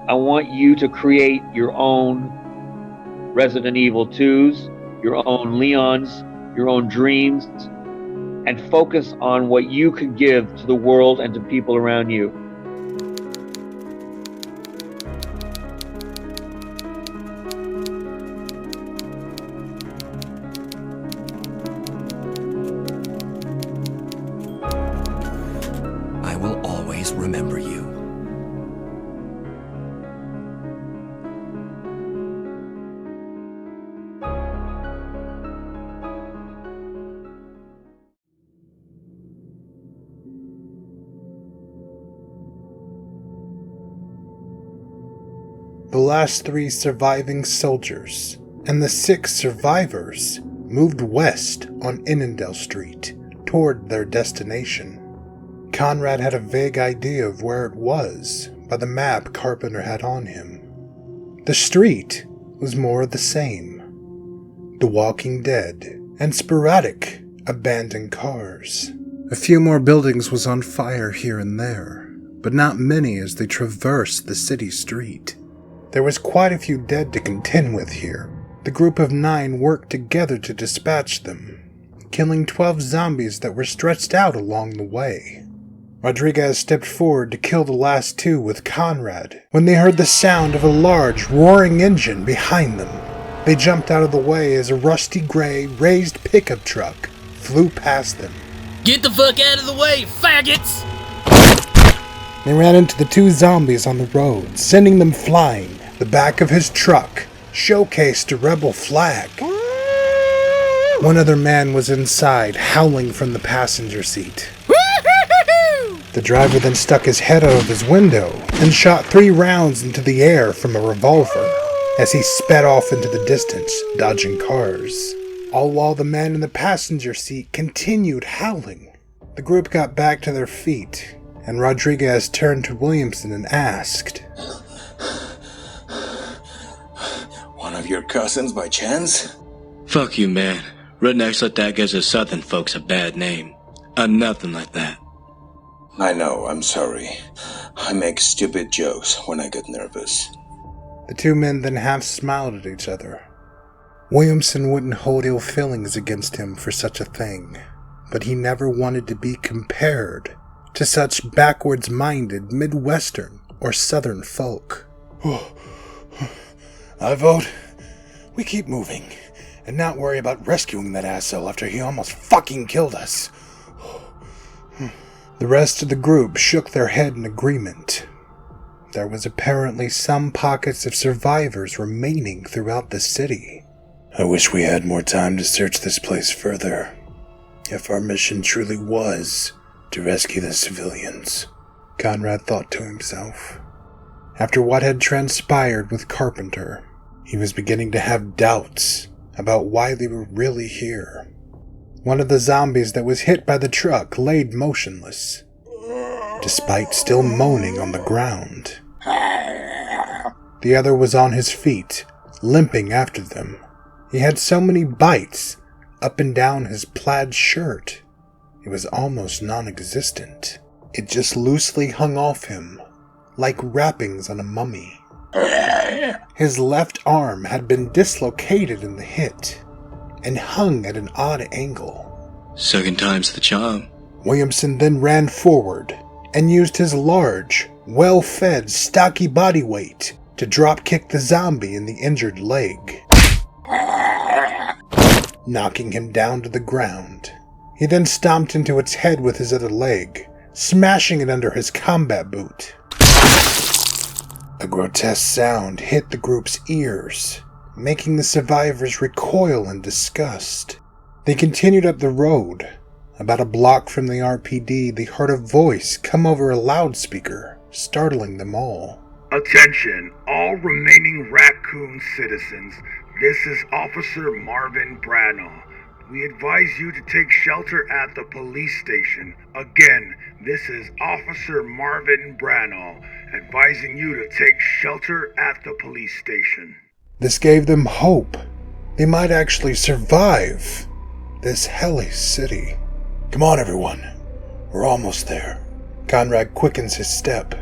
I want you to create your own Resident Evil 2s, your own Leons, your own dreams, and focus on what you could give to the world and to people around you. I will always remember you. The last 3 surviving soldiers and the 6 survivors moved west on Innendale Street toward their destination. Conrad had a vague idea of where it was by the map Carpenter had on him. The street was more of the same. The Walking Dead and sporadic abandoned cars. A few more buildings was on fire here and there, but not many as they traversed the city street. There was quite a few dead to contend with here. The group of 9 worked together to dispatch them, killing 12 zombies that were stretched out along the way. Rodriguez stepped forward to kill the last 2 with Conrad when they heard the sound of a large, roaring engine behind them. They jumped out of the way as a rusty gray, raised pickup truck flew past them. Get the fuck out of the way, faggots! They ran into the 2 zombies on the road, sending them flying. The back of his truck showcased a rebel flag. One other man was inside, howling from the passenger seat. The driver then stuck his head out of his window and shot 3 rounds into the air from a revolver as he sped off into the distance, dodging cars. All while the man in the passenger seat continued howling. The group got back to their feet, and Rodriguez turned to Williamson and asked, "One of your cousins by chance?" Fuck you, man. Rednecks like that gives us southern folks a bad name. I'm nothing like that. I know, I'm sorry. I make stupid jokes when I get nervous. The 2 men then half smiled at each other. Williamson wouldn't hold ill feelings against him for such a thing, but he never wanted to be compared to such backwards-minded Midwestern or Southern folk. I vote we keep moving and not worry about rescuing that asshole after he almost fucking killed us. The rest of the group shook their head in agreement. There was apparently some pockets of survivors remaining throughout the city. I wish we had more time to search this place further, if our mission truly was to rescue the civilians, Conrad thought to himself. After what had transpired with Carpenter, he was beginning to have doubts about why they were really here. One of the zombies that was hit by the truck laid motionless, despite still moaning on the ground. The other was on his feet, limping after them. He had so many bites up and down his plaid shirt, it was almost non-existent. It just loosely hung off him, like wrappings on a mummy. His left arm had been dislocated in the hit, and hung at an odd angle. Second time's the charm. Williamson then ran forward, and used his large, well-fed, stocky body weight to drop-kick the zombie in the injured leg, knocking him down to the ground. He then stomped into its head with his other leg, smashing it under his combat boot. A grotesque sound hit the group's ears, making the survivors recoil in disgust. They continued up the road. About a block from the R.P.D, they heard a voice come over a loudspeaker, startling them all. Attention, all remaining Raccoon citizens. This is Officer Marvin Branagh. We advise you to take shelter at the police station. Again, this is Officer Marvin Branagh, advising you to take shelter at the police station. This gave them hope. They might actually survive this hellish city. Come on, everyone. We're almost there. Conrad quickens his step.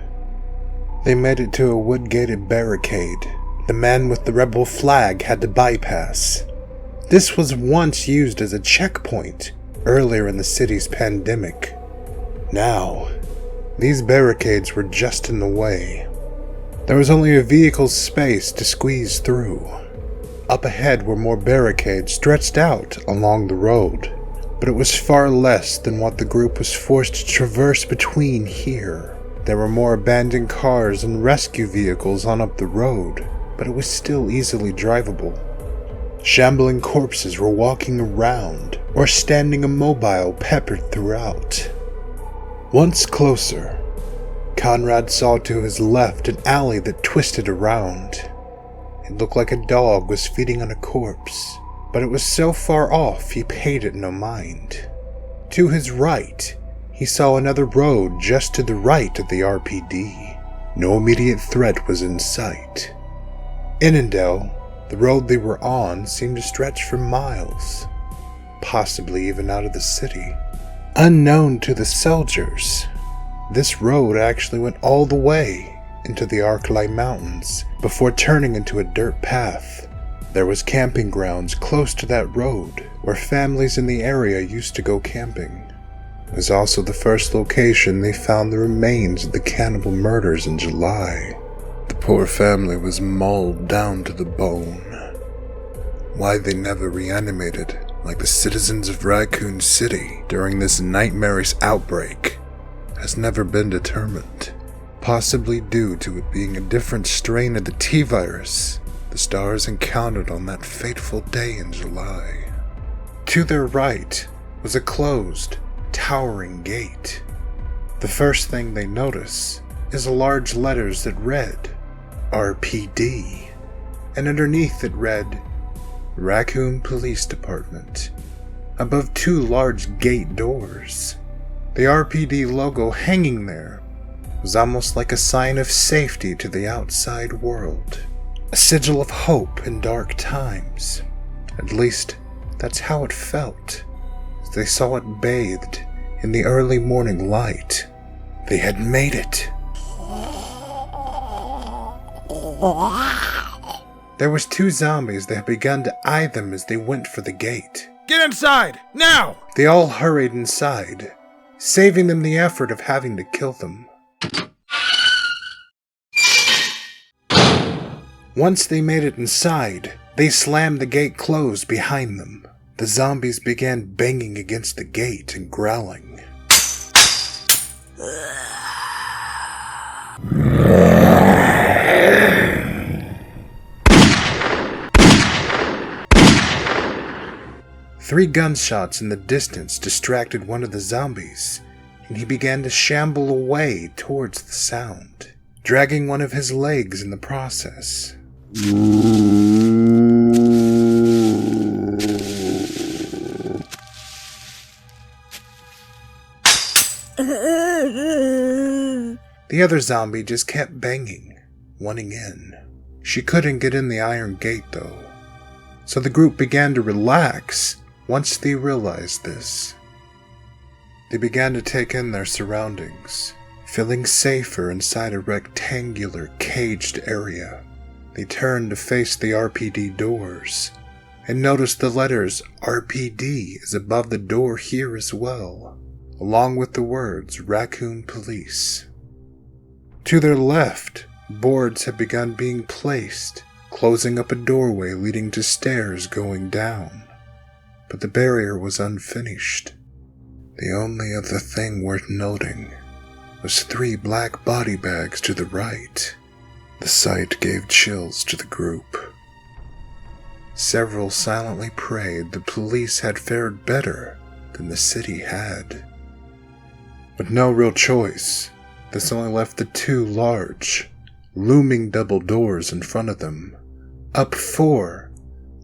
They made it to a wood-gated barricade the man with the rebel flag had to bypass. This was once used as a checkpoint earlier in the city's pandemic. Now, these barricades were just in the way. There was only a vehicle's space to squeeze through. Up ahead were more barricades stretched out along the road, but it was far less than what the group was forced to traverse between here. There were more abandoned cars and rescue vehicles on up the road, but it was still easily drivable. Shambling corpses were walking around or standing immobile, peppered throughout. Once closer, Conrad saw to his left an alley that twisted around. It looked like a dog was feeding on a corpse, but it was so far off he paid it no mind. To his right, he saw another road just to the right of the R.P.D. No immediate threat was in sight. Innendale, the road they were on, seemed to stretch for miles, possibly even out of the city. Unknown to the soldiers, this road actually went all the way into the Arklay Mountains before turning into a dirt path. There was camping grounds close to that road where families in the area used to go camping. It was also the first location they found the remains of the cannibal murders in July. The poor family was mauled down to the bone. Why they never reanimated like the citizens of Raccoon City during this nightmarish outbreak has never been determined, possibly due to it being a different strain of the T-virus the stars encountered on that fateful day in July. To their right was a closed, towering gate. The first thing they notice is large letters that read R.P.D, and underneath it read Raccoon Police Department, above two large gate doors. The R.P.D logo hanging there was almost like a sign of safety to the outside world, a sigil of hope in dark times. At least, that's how it felt, as they saw it bathed in the early morning light. They had made it. There was two zombies that had begun to eye them as they went for the gate. Get inside, now! They all hurried inside, saving them the effort of having to kill them. Once they made it inside, they slammed the gate closed behind them. The zombies began banging against the gate and growling. Three gunshots in the distance distracted one of the zombies, and he began to shamble away towards the sound, dragging one of his legs in the process. The other zombie just kept banging, wanting in. She couldn't get in the iron gate though, so the group began to relax once they realized this. They began to take in their surroundings, feeling safer inside a rectangular, caged area. They turned to face the R.P.D doors, and noticed the letters R.P.D is above the door here as well, along with the words Raccoon Police. To their left, boards had begun being placed, closing up a doorway leading to stairs going down, but the barrier was unfinished. The only other thing worth noting was 3 black body bags to the right. The sight gave chills to the group. Several silently prayed the police had fared better than the city had. With no real choice, this only left the 2 large, looming double doors in front of them, up 4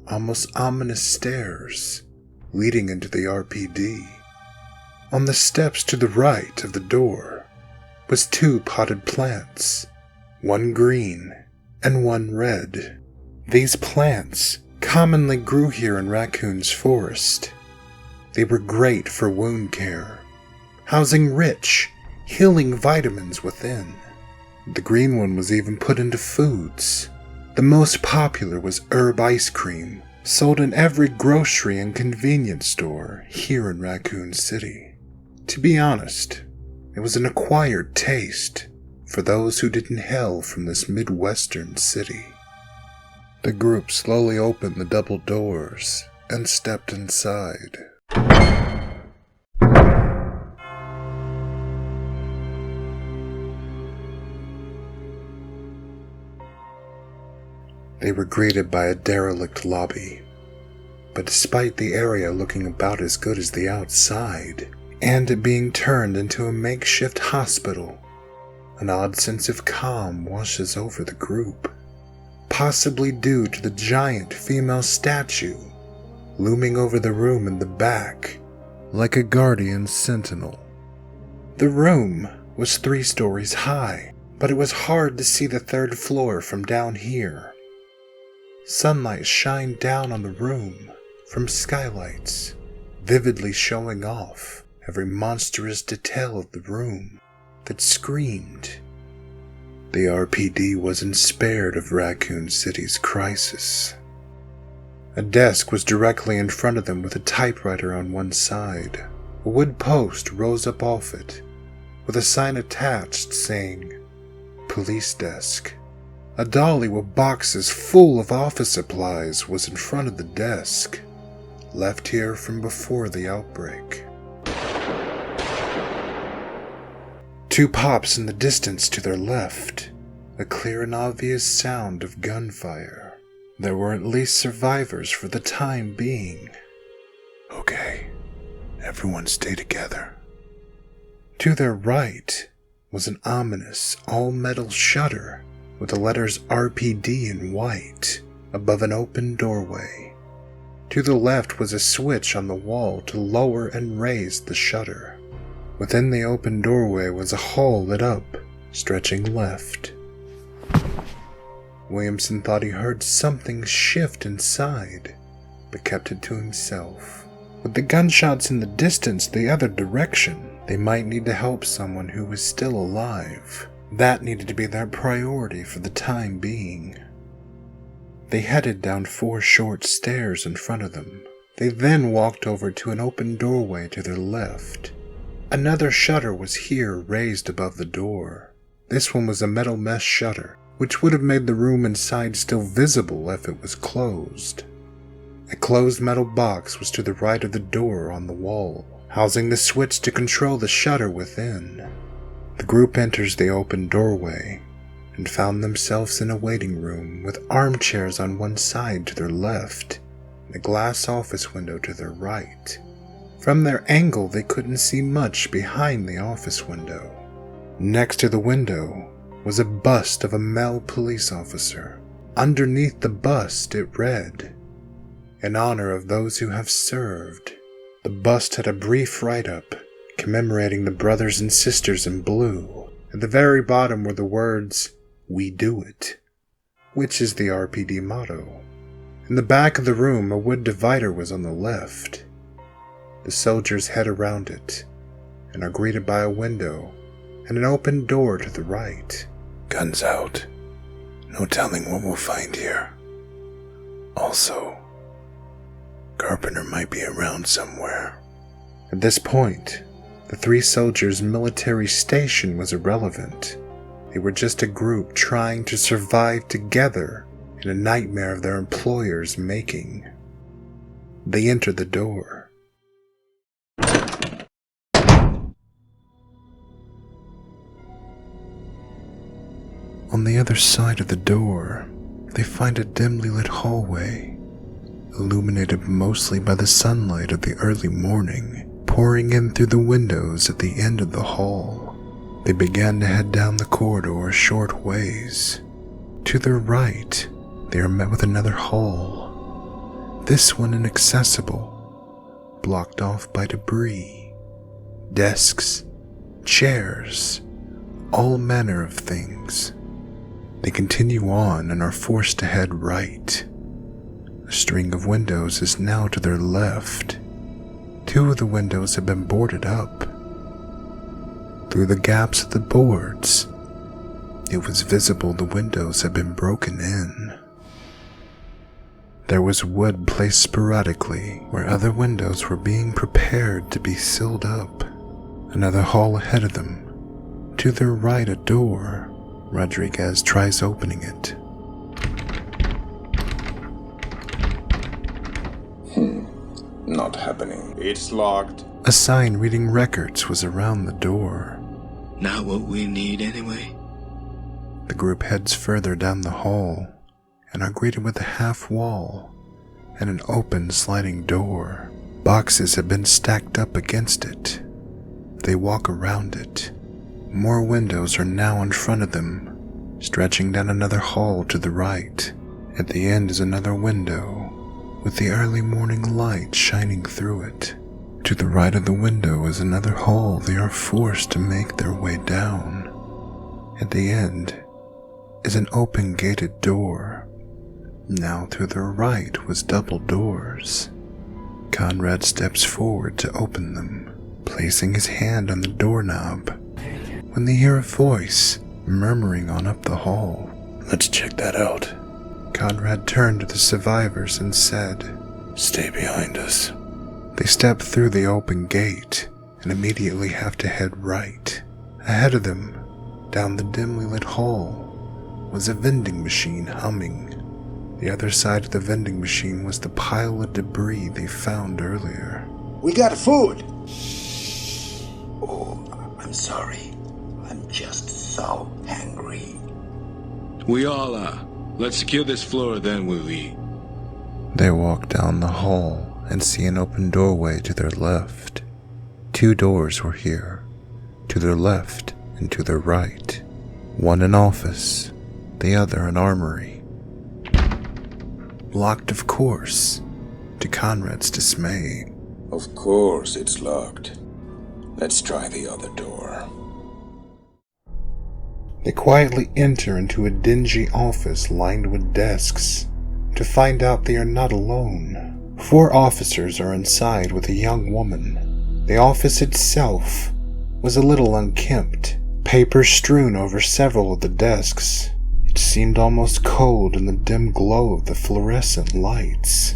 almost ominous stairs leading into the R.P.D. On the steps to the right of the door was 2 potted plants, one green and one red. These plants commonly grew here in Raccoon's forest. They were great for wound care, housing rich, healing vitamins within. The green one was even put into foods. The most popular was herb ice cream, sold in every grocery and convenience store here in Raccoon City. To be honest, it was an acquired taste for those who didn't hail from this Midwestern city. The group slowly opened the double doors and stepped inside. They were greeted by a derelict lobby, but despite the area looking about as good as the outside, and it being turned into a makeshift hospital, an odd sense of calm washes over the group, possibly due to the giant female statue looming over the room in the back like a guardian sentinel. The room was 3 stories high, but it was hard to see the 3rd floor from down here. Sunlight shined down on the room from skylights, vividly showing off every monstrous detail of the room that screamed. The R.P.D. wasn't spared of Raccoon City's crisis. A desk was directly in front of them with a typewriter on one side. A wood post rose up off it, with a sign attached saying, "Police Desk." A dolly with boxes full of office supplies was in front of the desk, left here from before the outbreak. 2 pops in the distance to their left, a clear and obvious sound of gunfire. There were at least survivors for the time being. Okay, everyone stay together. To their right was an ominous all-metal shutter with the letters R.P.D. in white above an open doorway. To the left was a switch on the wall to lower and raise the shutter. Within the open doorway was a hall lit up, stretching left. Williamson thought he heard something shift inside, but kept it to himself. With the gunshots in the distance the other direction, they might need to help someone who was still alive. That needed to be their priority for the time being. They headed down 4 short stairs in front of them. They then walked over to an open doorway to their left. Another shutter was here raised above the door. This one was a metal mesh shutter, which would have made the room inside still visible if it was closed. A closed metal box was to the right of the door on the wall, housing the switch to control the shutter within. The group enters the open doorway and found themselves in a waiting room with armchairs on one side to their left and a glass office window to their right. From their angle, they couldn't see much behind the office window. Next to the window was a bust of a male police officer. Underneath the bust, it read, "In honor of those who have served." The bust had a brief write-up commemorating the brothers and sisters in blue. At the very bottom were the words, "We do it," which is the R.P.D. motto. In the back of the room, a wood divider was on the left. The soldiers head around it and are greeted by a window and an open door to the right. "Guns out. No telling what we'll find here. Also, Carpenter might be around somewhere." At this point, the 3 soldiers' military station was irrelevant. They were just a group trying to survive together in a nightmare of their employers' making. They entered the door. On the other side of the door, they find a dimly lit hallway, illuminated mostly by the sunlight of the early morning pouring in through the windows at the end of the hall. They began to head down the corridor a short ways. To their right, they are met with another hall, this one inaccessible, blocked off by debris, desks, chairs, all manner of things. They continue on and are forced to head right. A string of windows is now to their left. 2 of the windows have been boarded up. Through the gaps of the boards, It was visible the windows had been broken in. There was wood placed sporadically where other windows were being prepared to be sealed up. Another hall ahead of them. To their right, a door. Rodriguez tries opening it. Not happening. It's locked. A sign reading records was around the door. Not what we need anyway. The group heads further down the hall and are greeted with a half wall and an open sliding door. Boxes have been stacked up against it. They walk around it. More windows are now in front of them, stretching down another hall to the right. At the end is another window, with the early morning light shining through it. To the right of the window is another hall they are forced to make their way down. At the end is an open gated door. Now to their right was double doors. Conrad steps forward to open them, placing his hand on the doorknob, when they hear a voice murmuring on up the hall. Let's check that out. Conrad turned to the survivors and said, Stay behind us. They step through the open gate and immediately have to head right. Ahead of them, down the dimly lit hall, was a vending machine humming. The other side of the vending machine was the pile of debris they found earlier. We got food! Oh, I'm sorry. I'm just so hungry. We all are. Let's secure this floor, then we'll eat. They walk down the hall and see an open doorway to their left. 2 doors were here, to their left and to their right. One an office, the other an armory. Locked, of course, to Conrad's dismay. Of course it's locked. Let's try the other door. They quietly enter into a dingy office lined with desks to find out they are not alone. 4 officers are inside with a young woman. The office itself was a little unkempt, papers strewn over several of the desks. It seemed almost cold in the dim glow of the fluorescent lights.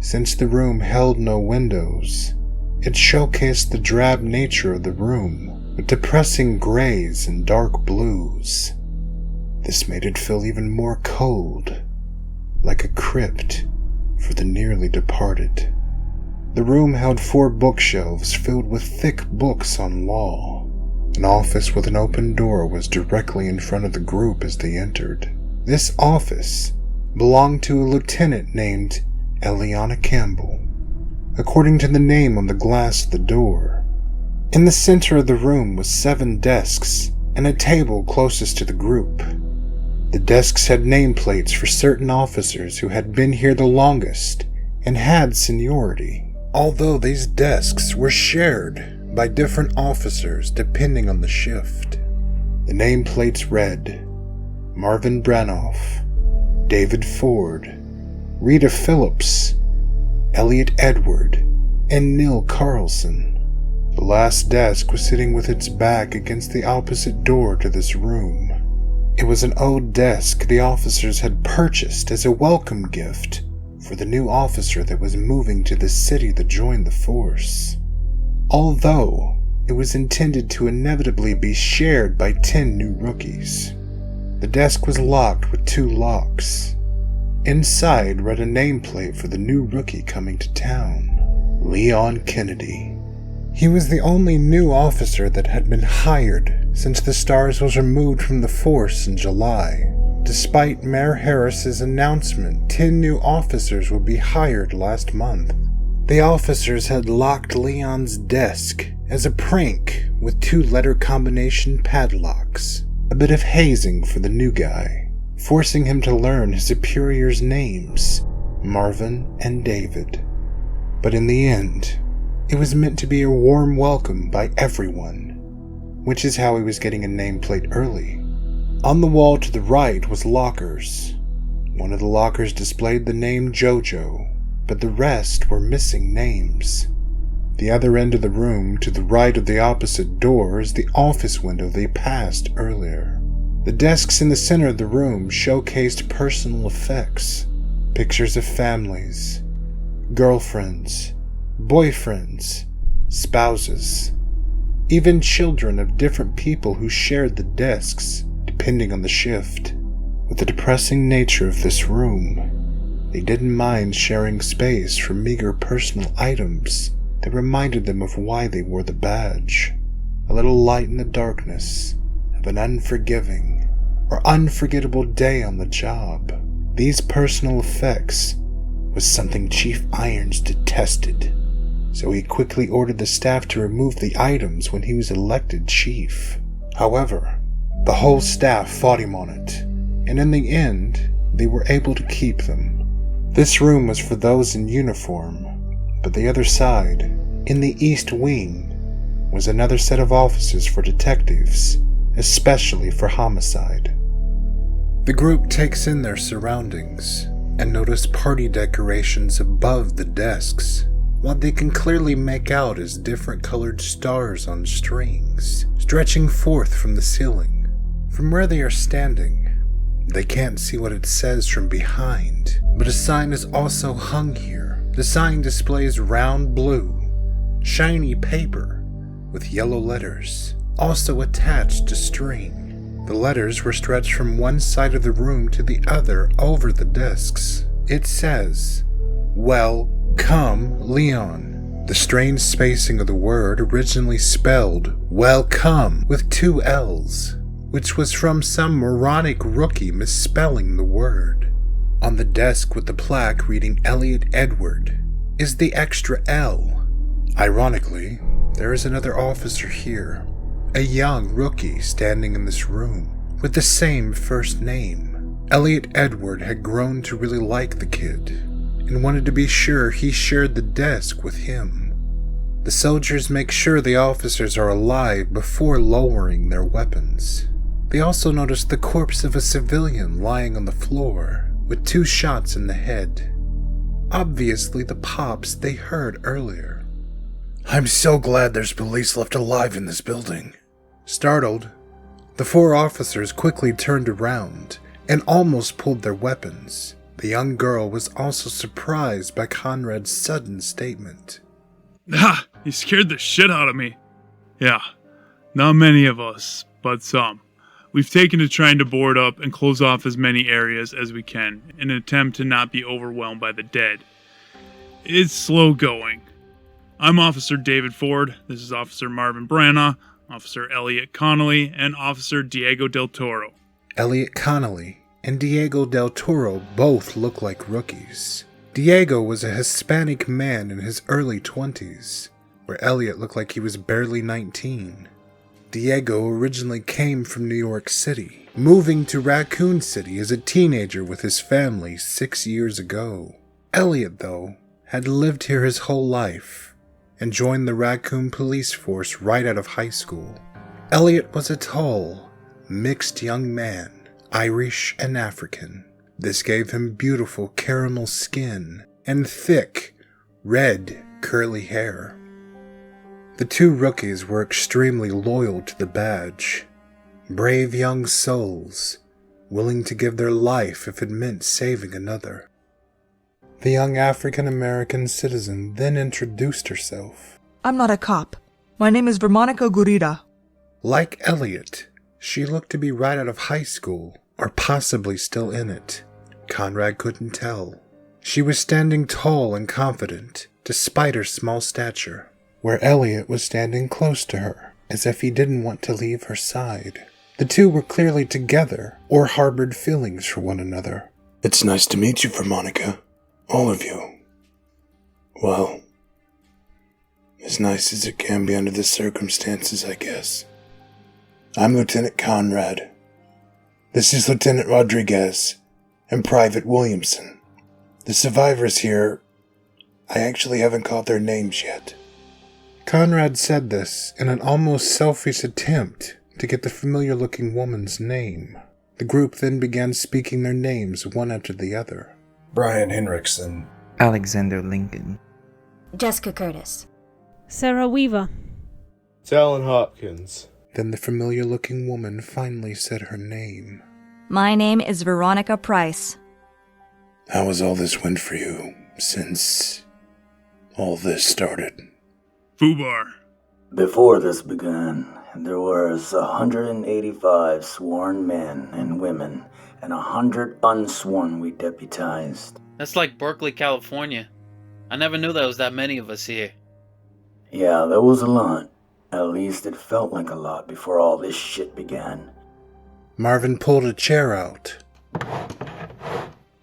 Since the room held no windows, it showcased the drab nature of the room, with depressing grays and dark blues. This made it feel even more cold, like a crypt for the nearly departed. The room held 4 bookshelves filled with thick books on law. An office with an open door was directly in front of the group as they entered. This office belonged to a lieutenant named Eliana Campbell, according to the name on the glass of the door. In the center of the room was 7 desks and a table closest to the group. The desks had nameplates for certain officers who had been here the longest and had seniority, although these desks were shared by different officers depending on the shift. The nameplates read Marvin Branoff, David Ford, Rita Phillips, Elliot Edward, and Neil Carlson. The last desk was sitting with its back against the opposite door to this room. It was an old desk the officers had purchased as a welcome gift for the new officer that was moving to the city to join the force. Although it was intended to inevitably be shared by 10 new rookies. The desk was locked with 2 locks. Inside read a nameplate for the new rookie coming to town, Leon Kennedy. He was the only new officer that had been hired since the STARS was removed from the force in July. Despite Mayor Harris's announcement 10 new officers would be hired last month. The officers had locked Leon's desk as a prank with 2 letter combination padlocks, a bit of hazing for the new guy, forcing him to learn his superiors' names, Marvin and David. But in the end, it was meant to be a warm welcome by everyone, which is how he was getting a nameplate early. On the wall to the right was lockers. One of the lockers displayed the name Jojo, but the rest were missing names. The other end of the room, to the right of the opposite door, is the office window they passed earlier. The desks in the center of the room showcased personal effects, pictures of families, girlfriends, boyfriends, spouses, even children of different people who shared the desks, depending on the shift. With the depressing nature of this room, they didn't mind sharing space for meager personal items that reminded them of why they wore the badge. A little light in the darkness of an unforgiving or unforgettable day on the job. These personal effects was something Chief Irons detested, so he quickly ordered the staff to remove the items when he was elected chief. However, the whole staff fought him on it, and in the end, they were able to keep them. This room was for those in uniform, but the other side, in the East Wing, was another set of offices for detectives, especially for homicide. The group takes in their surroundings and notice party decorations above the desks, what they can clearly make out as different colored stars on strings, stretching forth from the ceiling. From where they are standing, they can't see what it says from behind, but a sign is also hung here. The sign displays round blue, shiny paper with yellow letters, also attached to string. The letters were stretched from one side of the room to the other over the desks. It says, "Welcome, Leon." The strange spacing of the word originally spelled "welcome" with 2 L's, which was from some moronic rookie misspelling the word. On the desk with the plaque reading Elliot Edward is the extra L. Ironically, there is another officer here, a young rookie standing in this room with the same first name. Elliot Edward had grown to really like the kid and wanted to be sure he shared the desk with him. The soldiers make sure the officers are alive before lowering their weapons. They also notice the corpse of a civilian lying on the floor with 2 shots in the head. Obviously the pops they heard earlier. I'm so glad there's police left alive in this building. Startled, the 4 officers quickly turned around and almost pulled their weapons. The young girl was also surprised by Conrad's sudden statement. Ah, you scared the shit out of me. Yeah, not many of us, but some. We've taken to trying to board up and close off as many areas as we can in an attempt to not be overwhelmed by the dead. It's slow going. I'm Officer David Ford, this is Officer Marvin Branagh, Officer Elliot Connolly, and Officer Diego Del Toro. Elliot Connolly and Diego Del Toro both look like rookies. Diego was a Hispanic man in his early 20s, where Elliot looked like he was barely 19. Diego originally came from New York City, moving to Raccoon City as a teenager with his family 6 years ago. Elliot, though, had lived here his whole life and joined the Raccoon Police Force right out of high school. Elliot was a tall, mixed young man, Irish and African. This gave him beautiful caramel skin and thick, red, curly hair. The 2 rookies were extremely loyal to the badge. Brave young souls, willing to give their life if it meant saving another. The young African-American citizen then introduced herself. I'm not a cop. My name is Vermonica Gurira. Like Elliot, she looked to be right out of high school, or possibly still in it. Conrad couldn't tell. She was standing tall and confident, despite her small stature, where Elliot was standing close to her, as if he didn't want to leave her side. The 2 were clearly together, or harbored feelings for one another. It's nice to meet you, Vermonica. All of you. Well, as nice as it can be under the circumstances, I guess. I'm Lieutenant Conrad. This is Lieutenant Rodriguez and Private Williamson. The survivors here, I actually haven't caught their names yet. Conrad said this in an almost selfish attempt to get the familiar-looking woman's name. The group then began speaking their names one after the other. Brian Henriksen. Alexander Lincoln. Jessica Curtis. Sarah Weaver. Talon Hopkins. Then the familiar-looking woman finally said her name. My name is Veronica Price. How has all this went for you since all this started? Fubar. Before this began, there was 185 sworn men and women and 100 unsworn we deputized. That's like Berkeley, California. I never knew there was that many of us here. Yeah, there was a lot. At least it felt like a lot before all this shit began. Marvin pulled a chair out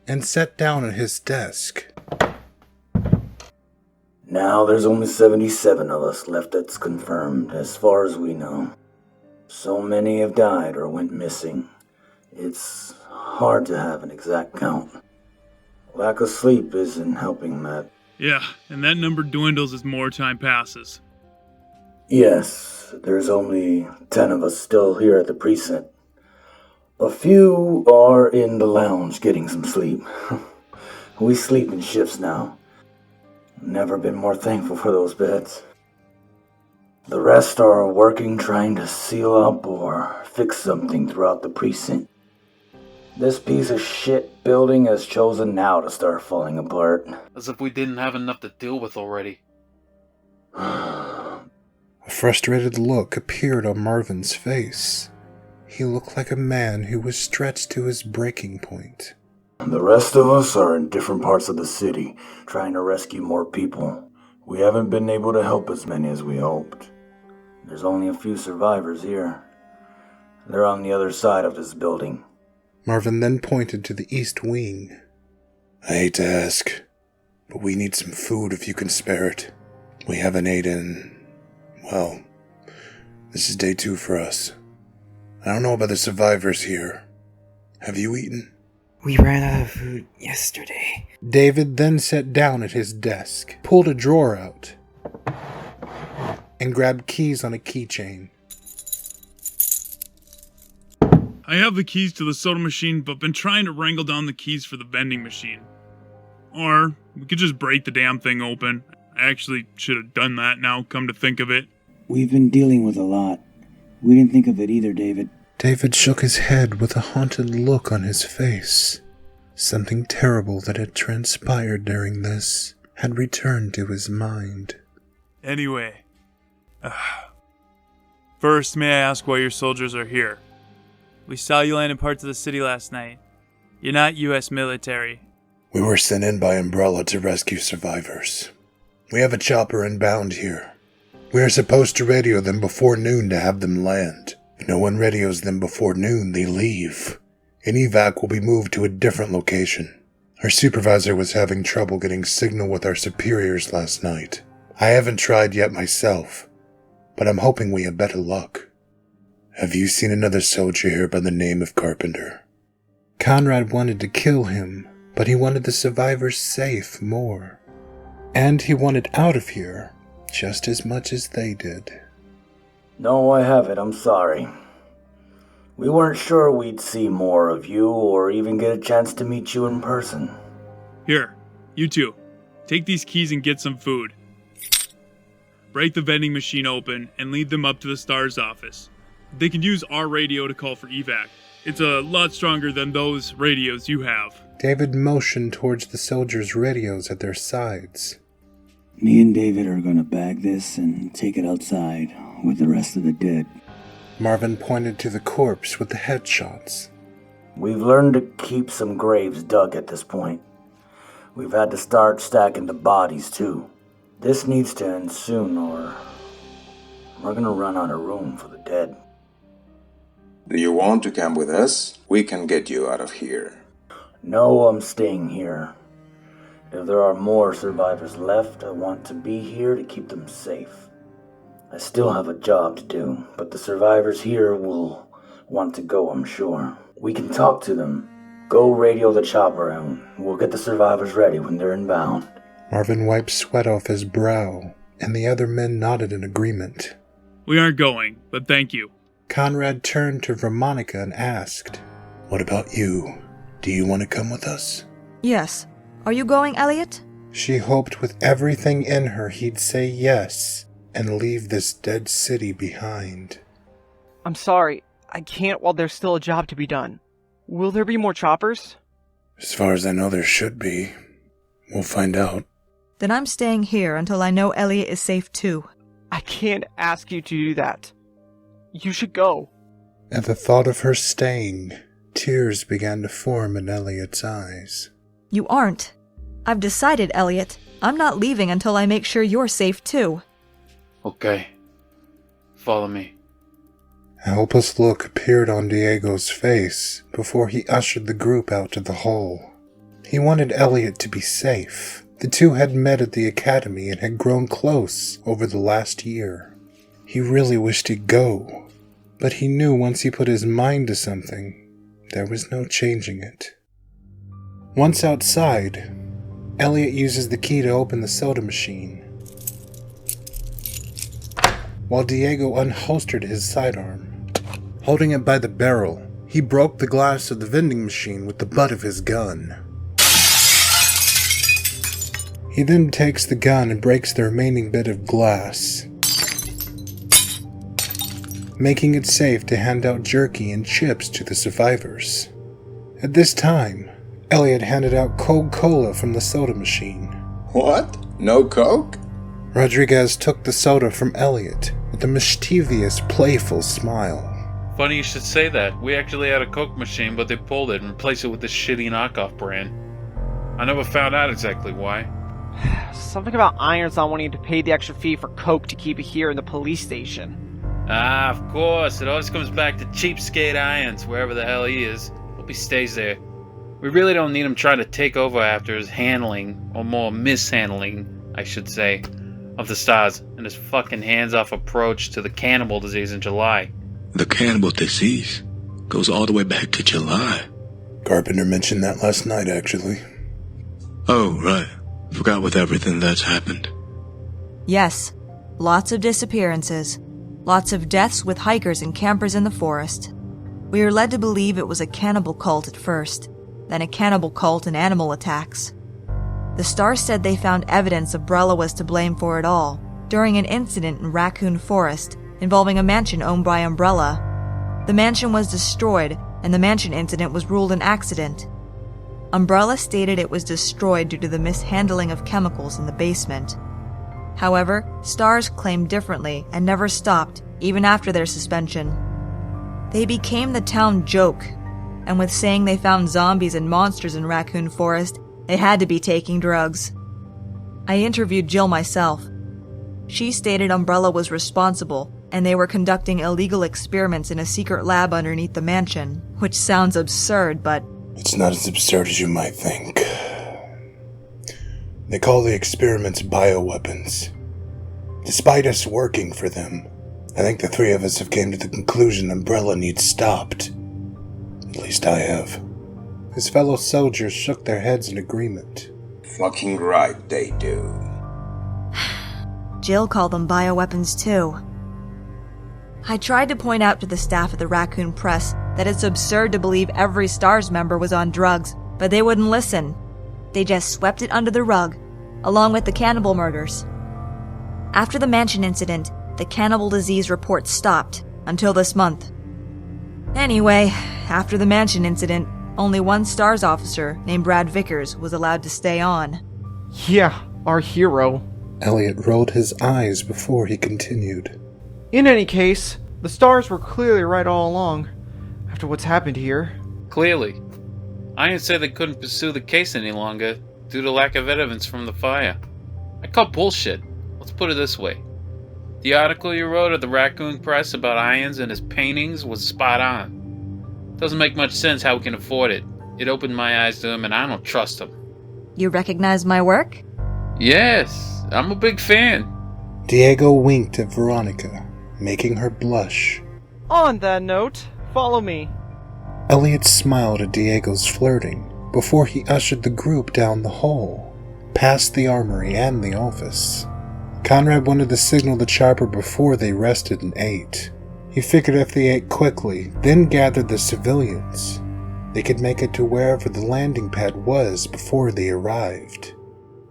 and sat down at his desk. Now there's only 77 of us left that's confirmed, as far as we know. So many have died or went missing. It's hard to have an exact count. Lack of sleep isn't helping, Matt. Yeah, and that number dwindles as more time passes. Yes, there's only 10 of us still here at the precinct. A few are in the lounge getting some sleep. We sleep in shifts now. Never been more thankful for those beds. The rest are working trying to seal up or fix something throughout the precinct. This piece of shit building has chosen now to start falling apart. As if we didn't have enough to deal with already. A frustrated look appeared on Marvin's face. He looked like a man who was stretched to his breaking point. The rest of us are in different parts of the city, trying to rescue more people. We haven't been able to help as many as we hoped. There's only a few survivors here. They're on the other side of this building. Marvin then pointed to the east wing. I hate to ask, but we need some food if you can spare it. We haven't ate in... well, this is day 2 for us. I don't know about the survivors here. Have you eaten? We ran out of food yesterday. David then sat down at his desk, pulled a drawer out, and grabbed keys on a keychain. I have the keys to the soda machine, but been trying to wrangle down the keys for the vending machine. Or we could just break the damn thing open. I actually should have done that now, come to think of it. We've been dealing with a lot. We didn't think of it either, David. David shook his head with a haunted look on his face. Something terrible that had transpired during this had returned to his mind. Anyway. First, may I ask why your soldiers are here? We saw you land in parts of the city last night. You're not U.S. military. We were sent in by Umbrella to rescue survivors. We have a chopper inbound here. We are supposed to radio them before noon to have them land. If no one radios them before noon, they leave. An evac will be moved to a different location. Our supervisor was having trouble getting signal with our superiors last night. I haven't tried yet myself, but I'm hoping we have better luck. Have you seen another soldier here by the name of Carpenter? Conrad wanted to kill him, but he wanted the survivors safe more. And he wanted out of here just as much as they did. No, I haven't. I'm sorry. We weren't sure we'd see more of you or even get a chance to meet you in person. Here, you two. Take these keys and get some food. Break the vending machine open and lead them up to the STARS office. They can use our radio to call for evac. It's a lot stronger than those radios you have. David motioned towards the soldiers' radios at their sides. Me and David are gonna bag this and take it outside with the rest of the dead. Marvin pointed to the corpse with the headshots. We've learned to keep some graves dug at this point. We've had to start stacking the bodies too. This needs to end soon or we're gonna run out of room for the dead. Do you want to come with us? We can get you out of here. No, I'm staying here. If there are more survivors left, I want to be here to keep them safe. I still have a job to do, but the survivors here will want to go, I'm sure. We can talk to them. Go radio the chopper and we'll get the survivors ready when they're inbound. Marvin wiped sweat off his brow, and the other men nodded in agreement. We aren't going, but thank you. Conrad turned to Veronica and asked, What about you? Do you want to come with us? Yes. Are you going, Elliot? She hoped with everything in her he'd say yes and leave this dead city behind. I'm sorry. I can't while there's still a job to be done. Will there be more choppers? As far as I know, there should be. We'll find out. Then I'm staying here until I know Elliot is safe too. I can't ask you to do that. You should go. At the thought of her staying, tears began to form in Elliot's eyes. You aren't. I've decided, Elliot. I'm not leaving until I make sure you're safe too. Okay. Follow me. A helpless look appeared on Diego's face before he ushered the group out to the hall. He wanted Elliot to be safe. The two had met at the academy and had grown close over the last year. He really wished he'd go, but he knew once he put his mind to something, there was no changing it. Once outside, Elliot uses the key to open the soda machine, while Diego unholstered his sidearm. Holding it by the barrel, he broke the glass of the vending machine with the butt of his gun. He then takes the gun and breaks the remaining bit of glass, making it safe to hand out jerky and chips to the survivors. At this time, Elliot handed out Coca-Cola from the soda machine. What? No Coke? Rodriguez took the soda from Elliot with a mischievous, playful smile. Funny you should say that. We actually had a Coke machine, but they pulled it and replaced it with this shitty knockoff brand. I never found out exactly why. Something about Irons not wanting to pay the extra fee for Coke to keep it here in the police station. Ah, of course. It always comes back to cheapskate Irons, wherever the hell he is. Hope he stays there. We really don't need him trying to take over after his handling, or more mishandling, I should say, of the stars and his fucking hands-off approach to the cannibal disease in July. The cannibal disease goes all the way back to July. Carpenter mentioned that last night, actually. Oh, right. Forgot with everything that's happened. Yes, lots of disappearances. Lots of deaths with hikers and campers in the forest. We are led to believe it was a cannibal cult at first, then a cannibal cult and animal attacks. The Stars said they found evidence Umbrella was to blame for it all during an incident in Raccoon Forest involving a mansion owned by Umbrella. The mansion was destroyed, and the mansion incident was ruled an accident. Umbrella stated it was destroyed due to the mishandling of chemicals in the basement. However, Stars claimed differently and never stopped, even after their suspension. They became the town joke, and with saying they found zombies and monsters in Raccoon Forest, they had to be taking drugs. I interviewed Jill myself. She stated Umbrella was responsible, and they were conducting illegal experiments in a secret lab underneath the mansion, which sounds absurd, but it's not as absurd as you might think. They call the experiments bioweapons. Despite us working for them, I think the three of us have came to the conclusion Umbrella needs stopped. At least I have. His fellow soldiers shook their heads in agreement. Fucking right they do. Jill called them bioweapons too. I tried to point out to the staff at the Raccoon Press that it's absurd to believe every Stars member was on drugs, but they wouldn't listen. They just swept it under the rug, along with the cannibal murders. After the mansion incident, the cannibal disease report stopped, until this month. Anyway, after the mansion incident, only one Stars officer, named Brad Vickers, was allowed to stay on. Yeah, our hero. Elliot rolled his eyes before he continued. In any case, the Stars were clearly right all along, after what's happened here. Clearly. Irons said they couldn't pursue the case any longer, due to lack of evidence from the fire. I call bullshit. Let's put it this way. The article you wrote at the Raccoon Press about Irons and his paintings was spot on. Doesn't make much sense how we can afford it. It opened my eyes to him and I don't trust him. You recognize my work? Yes, I'm a big fan. Diego winked at Veronica, making her blush. On that note, follow me. Elliot smiled at Diego's flirting before he ushered the group down the hall, past the armory and the office. Conrad wanted to signal the chopper before they rested and ate. He figured if they ate quickly, then gathered the civilians, they could make it to wherever the landing pad was before they arrived.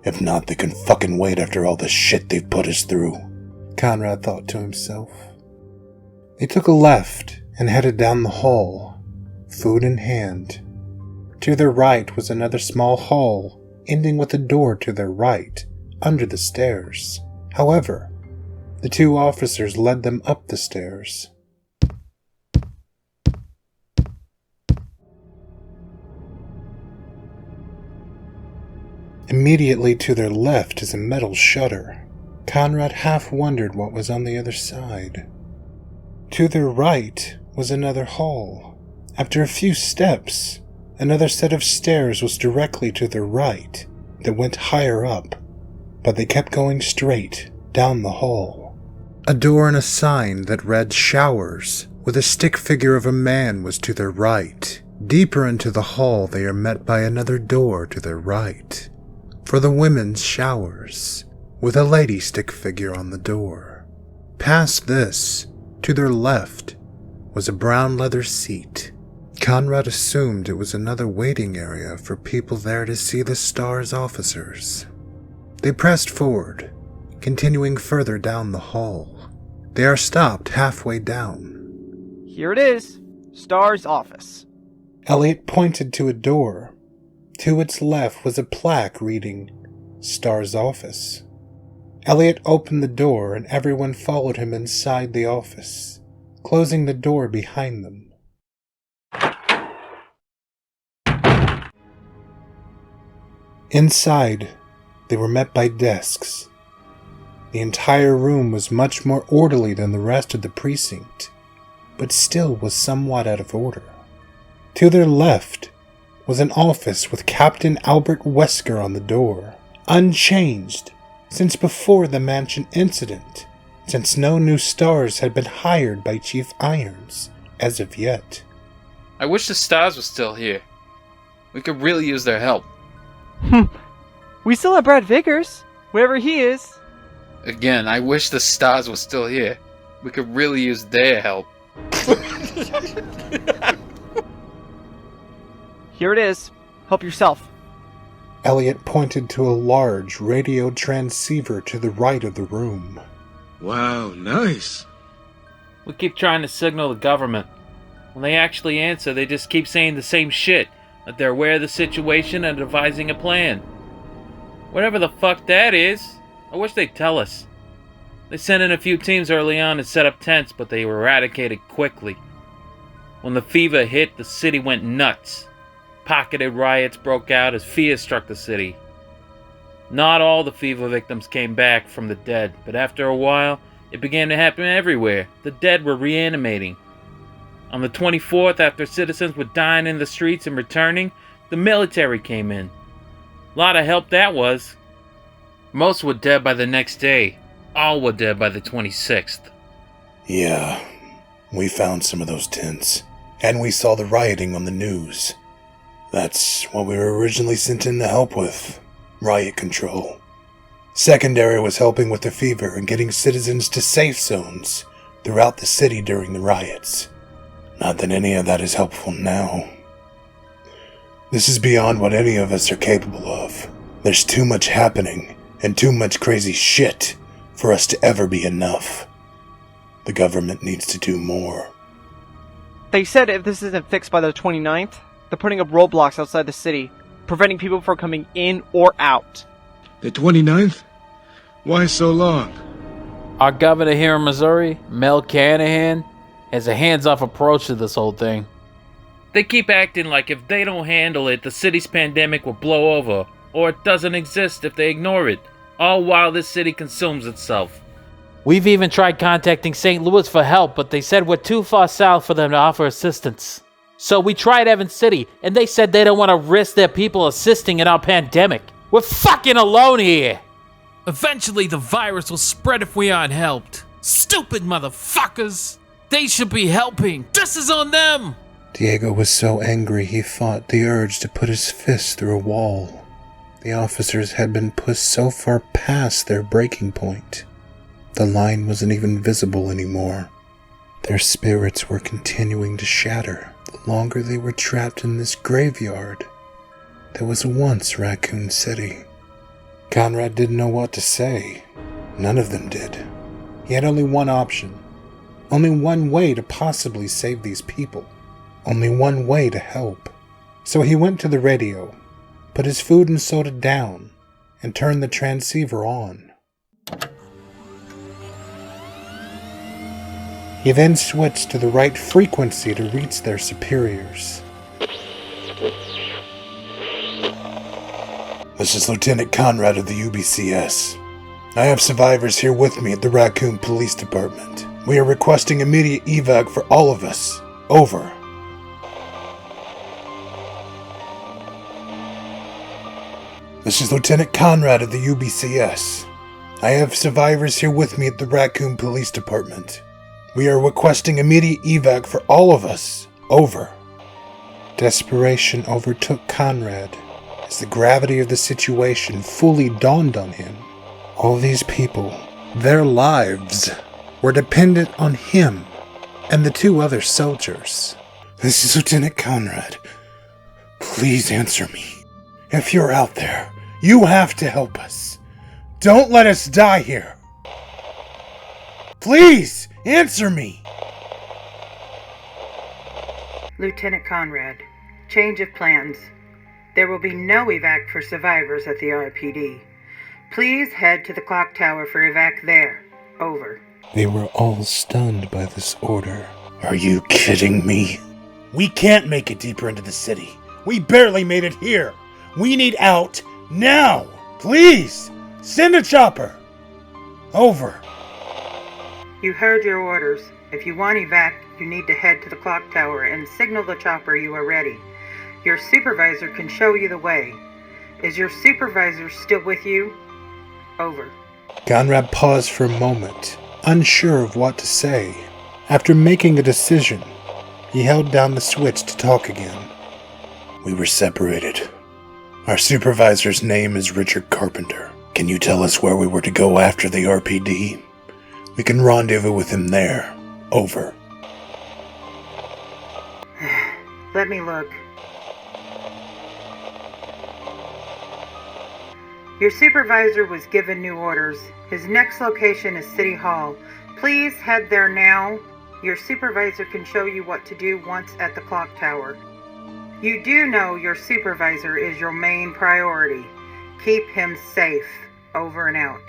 If not, they can fucking wait after all the shit they've put us through, Conrad thought to himself. They took a left and headed down the hall, food in hand. To their right was another small hall, ending with a door to their right, under the stairs. However, the two officers led them up the stairs. Immediately to their left is a metal shutter. Conrad half wondered what was on the other side. To their right was another hall. After a few steps, another set of stairs was directly to their right that went higher up, but they kept going straight down the hall. A door and a sign that read showers with a stick figure of a man was to their right. Deeper into the hall they are met by another door to their right, for the women's showers, with a lady stick figure on the door. Past this, to their left, was a brown leather seat. Conrad assumed it was another waiting area for people there to see the STARS officers. They pressed forward, continuing further down the hall. They are stopped halfway down. Here it is, STARS office. Elliot pointed to a door. To its left was a plaque reading, STARS office. Elliot opened the door and everyone followed him inside the office, closing the door behind them. Inside, they were met by desks. The entire room was much more orderly than the rest of the precinct, but still was somewhat out of order. To their left was an office with Captain Albert Wesker on the door, unchanged since before the mansion incident, since no new stars had been hired by Chief Irons as of yet. I wish the stars were still here. We could really use their help. We still have Brad Vickers, wherever he is. Again, I wish the stars were still here. We could really use their help. Here it is. Help yourself. Elliot pointed to a large radio transceiver to the right of the room. Wow, nice. We keep trying to signal the government. When they actually answer, they just keep saying the same shit, that they're aware of the situation and devising a plan. Whatever the fuck that is, I wish they'd tell us. They sent in a few teams early on and set up tents, but they were eradicated quickly. When the fever hit, the city went nuts. Pocketed riots broke out as fear struck the city. Not all the fever victims came back from the dead, but after a while, it began to happen everywhere. The dead were reanimating. On the 24th, after citizens were dying in the streets and returning, the military came in. A lot of help that was. Most were dead by the next day. All were dead by the 26th. Yeah, we found some of those tents, and we saw the rioting on the news. That's what we were originally sent in to help with, riot control. Secondary was helping with the fever and getting citizens to safe zones throughout the city during the riots. Not that any of that is helpful now. This is beyond what any of us are capable of. There's too much happening and too much crazy shit for us to ever be enough. The government needs to do more. They said if this isn't fixed by the 29th, they're putting up roadblocks outside the city, preventing people from coming in or out. The 29th? Why so long? Our governor here in Missouri, Mel Canahan, has a hands-off approach to this whole thing. They keep acting like if they don't handle it, the city's pandemic will blow over, or it doesn't exist if they ignore it, all while this city consumes itself. We've even tried contacting St. Louis for help, but they said we're too far south for them to offer assistance. So we tried Evans City, and they said they don't want to risk their people assisting in our pandemic. We're fucking alone here! Eventually the virus will spread if we aren't helped. Stupid motherfuckers! They should be helping! This is on them! Diego was so angry he fought the urge to put his fist through a wall. The officers had been pushed so far past their breaking point. The line wasn't even visible anymore. Their spirits were continuing to shatter the longer they were trapped in this graveyard that was once Raccoon City. Conrad didn't know what to say. None of them did. He had only one option. Only one way to possibly save these people. Only one way to help. So he went to the radio, put his food and soda down, and turned the transceiver on. He then switched to the right frequency to reach their superiors. This is Lieutenant Conrad of the UBCS. I have survivors here with me at the Raccoon Police Department. We are requesting immediate evac for all of us. Over. This is Lieutenant Conrad of the UBCS. I have survivors here with me at the Raccoon Police Department. We are requesting immediate evac for all of us. Over. Desperation overtook Conrad as the gravity of the situation fully dawned on him. All these people, their lives, were dependent on him and the two other soldiers. This is Lieutenant Conrad. Please answer me. If you're out there, you have to help us. Don't let us die here. Please, answer me. Lieutenant Conrad, change of plans. There will be no evac for survivors at the R.P.D. Please head to the clock tower for evac there. Over. They were all stunned by this order. Are you kidding me? We can't make it deeper into the city. We barely made it here. We need out now. Please, send a chopper. Over. You heard your orders. If you want evac, you need to head to the clock tower and signal the chopper you are ready. Your supervisor can show you the way. Is your supervisor still with you? Over. Conrad paused for a moment, unsure of what to say. After making a decision, he held down the switch to talk again. We were separated. Our supervisor's name is Richard Carpenter. Can you tell us where we were to go after the R.P.D? We can rendezvous with him there. Over. Let me look. Your supervisor was given new orders. His next location is City Hall. Please head there now. Your supervisor can show you what to do once at the clock tower. You do know your supervisor is your main priority. Keep him safe. Over and out.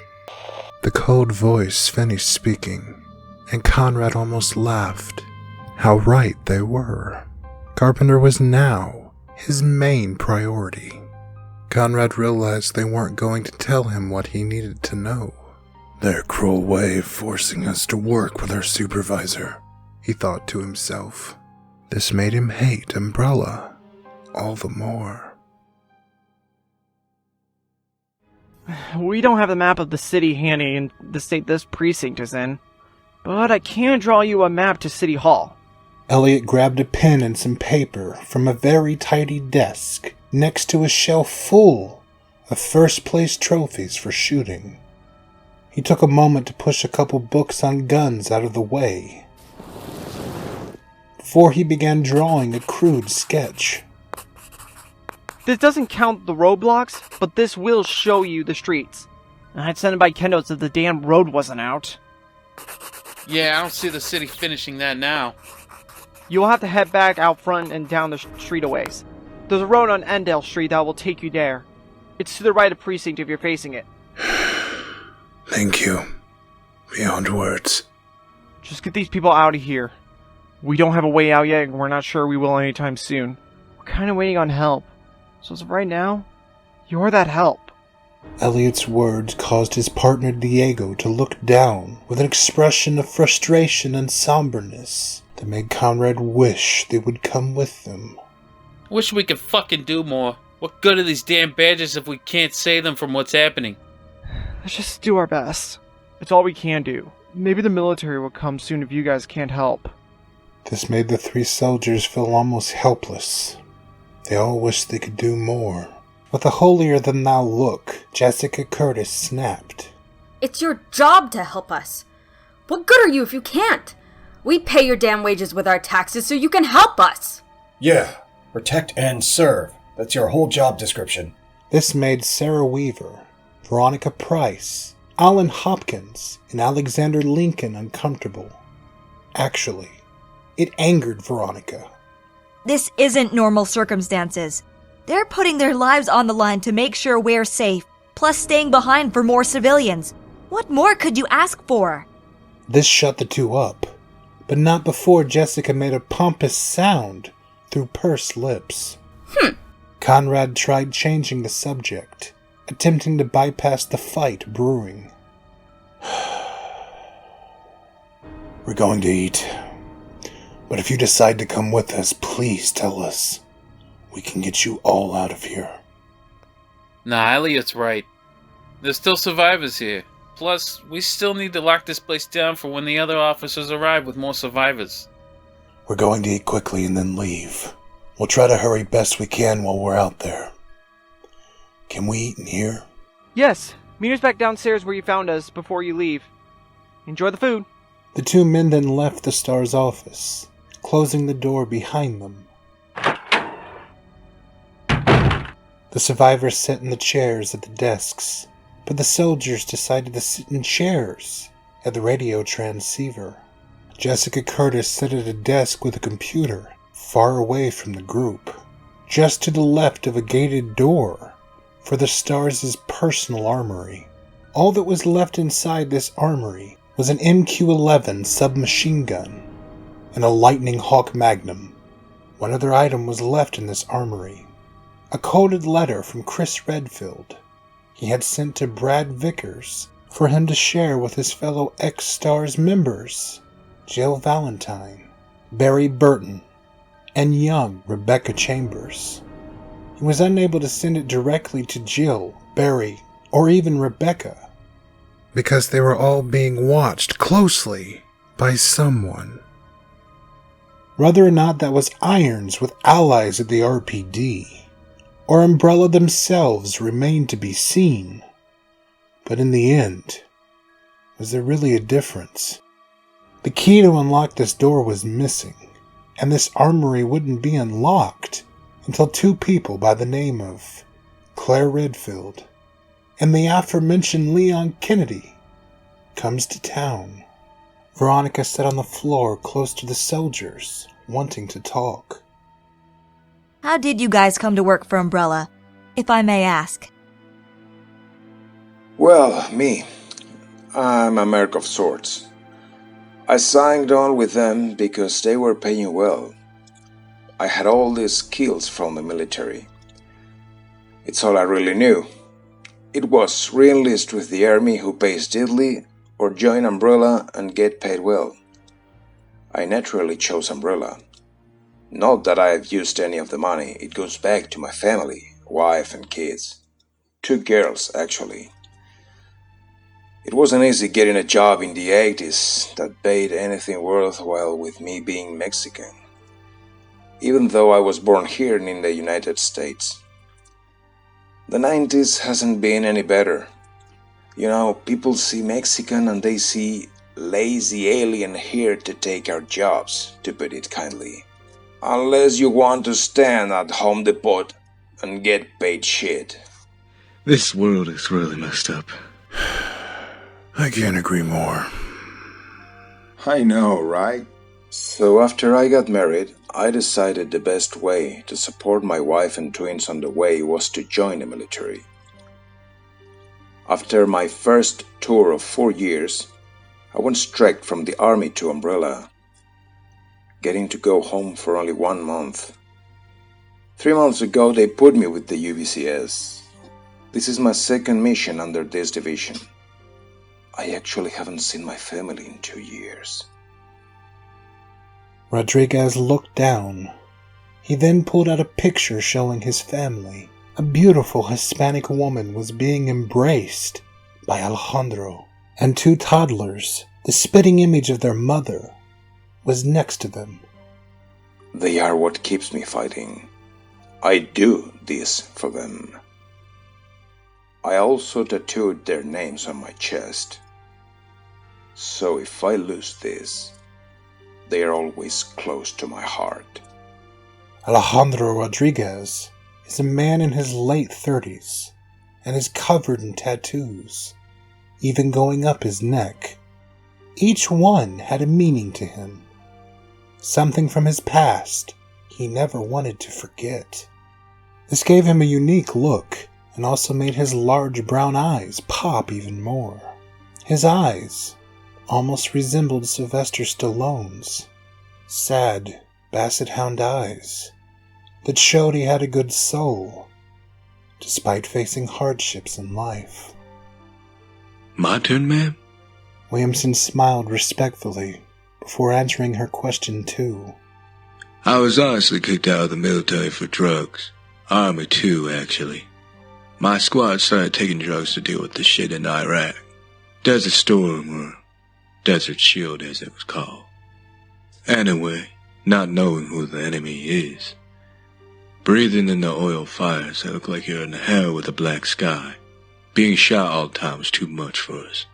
The cold voice finished speaking, and Conrad almost laughed. How right they were. Carpenter was now his main priority. Conrad realized they weren't going to tell him what he needed to know. Their cruel way of forcing us to work with our supervisor, he thought to himself. This made him hate Umbrella all the more. We don't have a map of the city handy in the state this precinct is in, but I can draw you a map to City Hall. Elliot grabbed a pen and some paper from a very tidy desk next to a shelf full of first-place trophies for shooting. He took a moment to push a couple books on guns out of the way before he began drawing a crude sketch. This doesn't count the roadblocks, but this will show you the streets. I'd send it by Kendo's if the damn road wasn't out. Yeah, I don't see the city finishing that now. You'll have to head back out front and down the street a ways. There's a road on Endale Street that will take you there. It's to the right of precinct if you're facing it. Thank you. Beyond words. Just get these people out of here. We don't have a way out yet, and we're not sure we will anytime soon. We're kind of waiting on help. So as of right now, you're that help. Elliot's words caused his partner Diego to look down with an expression of frustration and somberness that made Conrad wish they would come with them. Wish we could fucking do more. What good are these damn badges if we can't save them from what's happening? Let's just do our best. It's all we can do. Maybe the military will come soon if you guys can't help. This made the three soldiers feel almost helpless. They all wished they could do more. With a holier-than-thou look, Jessica Curtis snapped. It's your job to help us. What good are you if you can't? We pay your damn wages with our taxes so you can help us. Yeah, protect and serve. That's your whole job description. This made Sarah Weaver, Veronica Price, Alan Hopkins, and Alexander Lincoln uncomfortable. Actually, it angered Veronica. This isn't normal circumstances. They're putting their lives on the line to make sure we're safe, plus staying behind for more civilians. What more could you ask for? This shut the two up, but not before Jessica made a pompous sound through pursed lips. Conrad tried changing the subject, attempting to bypass the fight brewing. We're going to eat. But if you decide to come with us, please tell us. We can get you all out of here. Nah, Elliot's right. There's still survivors here. Plus, we still need to lock this place down for when the other officers arrive with more survivors. We're going to eat quickly and then leave. We'll try to hurry best we can while we're out there. Can we eat in here? Yes. Meet us back downstairs where you found us before you leave. Enjoy the food. The two men then left the Star's office, closing the door behind them. The survivors sat in the chairs at the desks, but the soldiers decided to sit in chairs at the radio transceiver. Jessica Curtis sat at a desk with a computer, far away from the group, just to the left of a gated door for the Stars' personal armory. All that was left inside this armory was an MQ-11 submachine gun and a Lightning Hawk Magnum. One other item was left in this armory. A coded letter from Chris Redfield he had sent to Brad Vickers for him to share with his fellow X-Stars members, Jill Valentine, Barry Burton, and young Rebecca Chambers. He was unable to send it directly to Jill, Barry, or even Rebecca, because they were all being watched closely by someone. Whether or not that was Irons with allies at the R.P.D., or Umbrella themselves remained to be seen. But in the end, was there really a difference? The key to unlock this door was missing, and this armory wouldn't be unlocked until two people by the name of Claire Redfield and the aforementioned Leon Kennedy comes to town. Veronica sat on the floor close to the soldiers, wanting to talk. How did you guys come to work for Umbrella, if I may ask? Well, me. I'm a merc of sorts. I signed on with them because they were paying well. I had all these skills from the military. It's all I really knew. It was re-enlist with the army who pays dearly, or join Umbrella and get paid well. I naturally chose Umbrella. Not that I've used any of the money, it goes back to my family, wife and kids. 2 girls, actually. It wasn't easy getting a job in the 80s that paid anything worthwhile with me being Mexican, even though I was born here in the United States. The 90s hasn't been any better. You know, people see Mexican and they see lazy alien here to take our jobs, to put it kindly. Unless you want to stand at Home Depot and get paid shit. This world is really messed up. I can't agree more. I know, right? So after I got married, I decided the best way to support my wife and twins on the way was to join the military. After my first tour of 4 years, I went straight from the army to Umbrella, getting to go home for only 1 month. 3 months ago they put me with the UBCS. This is my second mission under this division. I actually haven't seen my family in 2 years. Rodriguez looked down. He then pulled out a picture showing his family. A beautiful Hispanic woman was being embraced by Alejandro, and 2 toddlers, the spitting image of their mother, was next to them. They are what keeps me fighting. I do this for them. I also tattooed their names on my chest. So if I lose this, they are always close to my heart. Alejandro Rodriguez is a man in his late 30s and is covered in tattoos, even going up his neck. Each one had a meaning to him. Something from his past he never wanted to forget. This gave him a unique look and also made his large brown eyes pop even more. His eyes almost resembled Sylvester Stallone's. Sad, basset hound eyes that showed he had a good soul, despite facing hardships in life. My turn, ma'am? Williamson smiled respectfully before answering her question too. I was honestly kicked out of the military for drugs. Army too, actually. My squad started taking drugs to deal with the shit in Iraq. Desert Storm, or Desert Shield as it was called. Anyway, not knowing who the enemy is. Breathing in the oil fires that look like you're in hell with a black sky. Being shot all the time was too much for us.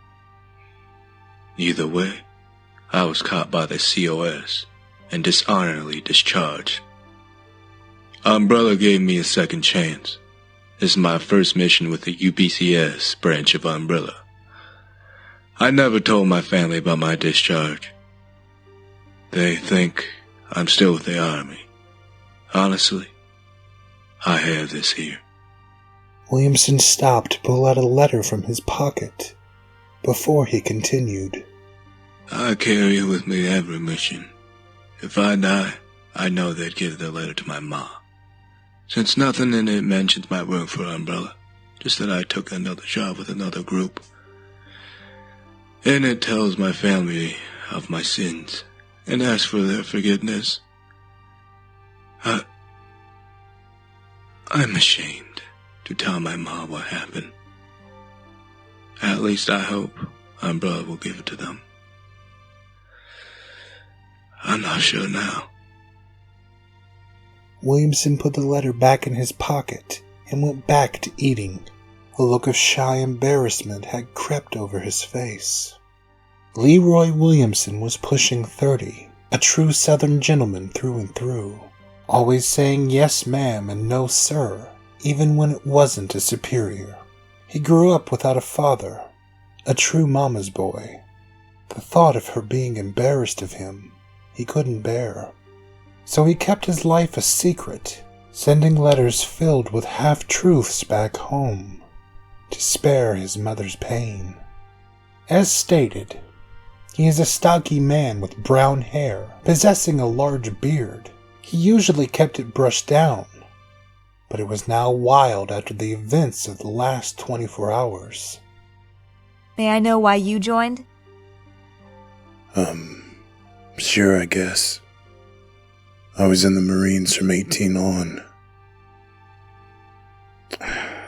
Either way, I was caught by the COS and dishonorably discharged. Umbrella gave me a second chance. This is my first mission with the UPCS branch of Umbrella. I never told my family about my discharge. They think I'm still with the Army. Honestly, I have this here. Williamson stopped to pull out a letter from his pocket before he continued. I carry it with me every mission. If I die, I know they'd give the letter to my ma. Since nothing in it mentions my work for Umbrella, just that I took another job with another group. And it tells my family of my sins and asks for their forgiveness. I'm ashamed to tell my ma what happened. At least I hope Umbrella will give it to them. I'm not sure now. Williamson put the letter back in his pocket and went back to eating. A look of shy embarrassment had crept over his face. Leroy Williamson was pushing 30, a true Southern gentleman through and through, always saying yes ma'am and no sir, even when it wasn't a superior. He grew up without a father, a true mama's boy. The thought of her being embarrassed of him he couldn't bear. So he kept his life a secret, sending letters filled with half-truths back home to spare his mother's pain. As stated, he is a stocky man with brown hair, possessing a large beard. He usually kept it brushed down, but it was now wild after the events of the last 24 hours. May I know why you joined? Sure, I guess. I was in the Marines from 18 on. I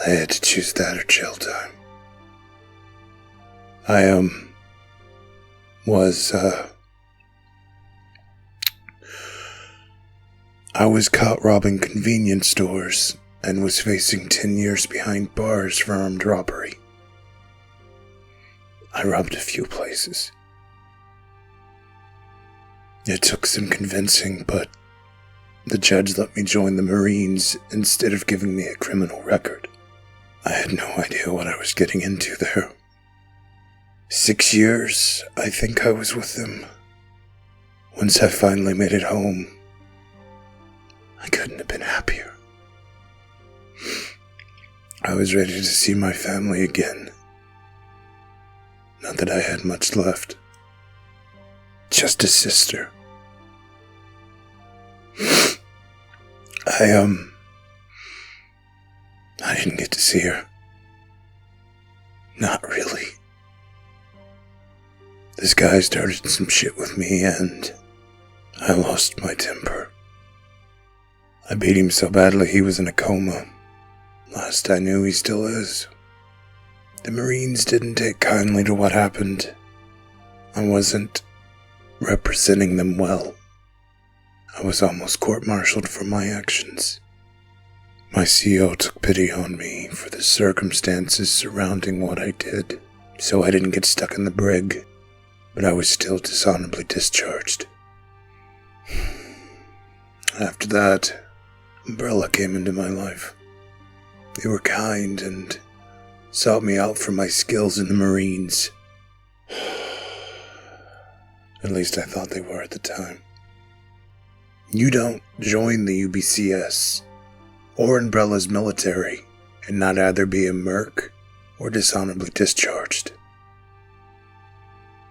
had to choose that or jail time. I was caught robbing convenience stores and was facing 10 years behind bars for armed robbery. I robbed a few places. It took some convincing, but the judge let me join the Marines instead of giving me a criminal record. I had no idea what I was getting into there. 6 years, I think I was with them. Once I finally made it home, I couldn't have been happier. I was ready to see my family again. Not that I had much left. Just a sister. I didn't get to see her. Not really. This guy started some shit with me and I lost my temper. I beat him so badly he was in a coma. Last I knew, he still is. The Marines didn't take kindly to what happened. I wasn't representing them well. I was almost court-martialed for my actions. My CO took pity on me for the circumstances surrounding what I did, so I didn't get stuck in the brig, but I was still dishonorably discharged. After that, Umbrella came into my life. They were kind and sought me out for my skills in the Marines. At least I thought they were at the time. You don't join the UBCS or Umbrella's military and not either be a merc or dishonorably discharged.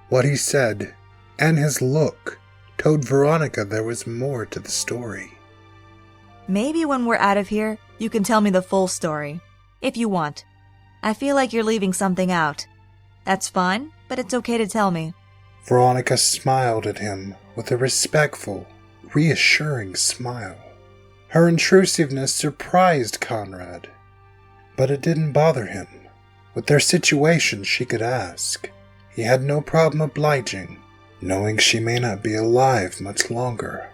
What he said, and his look, told Veronica there was more to the story. Maybe when we're out of here, you can tell me the full story, if you want. I feel like you're leaving something out. That's fine, but it's okay to tell me. Veronica smiled at him with a respectful, reassuring smile. Her intrusiveness surprised Conrad, but it didn't bother him. With their situation, she could ask. He had no problem obliging, knowing she may not be alive much longer.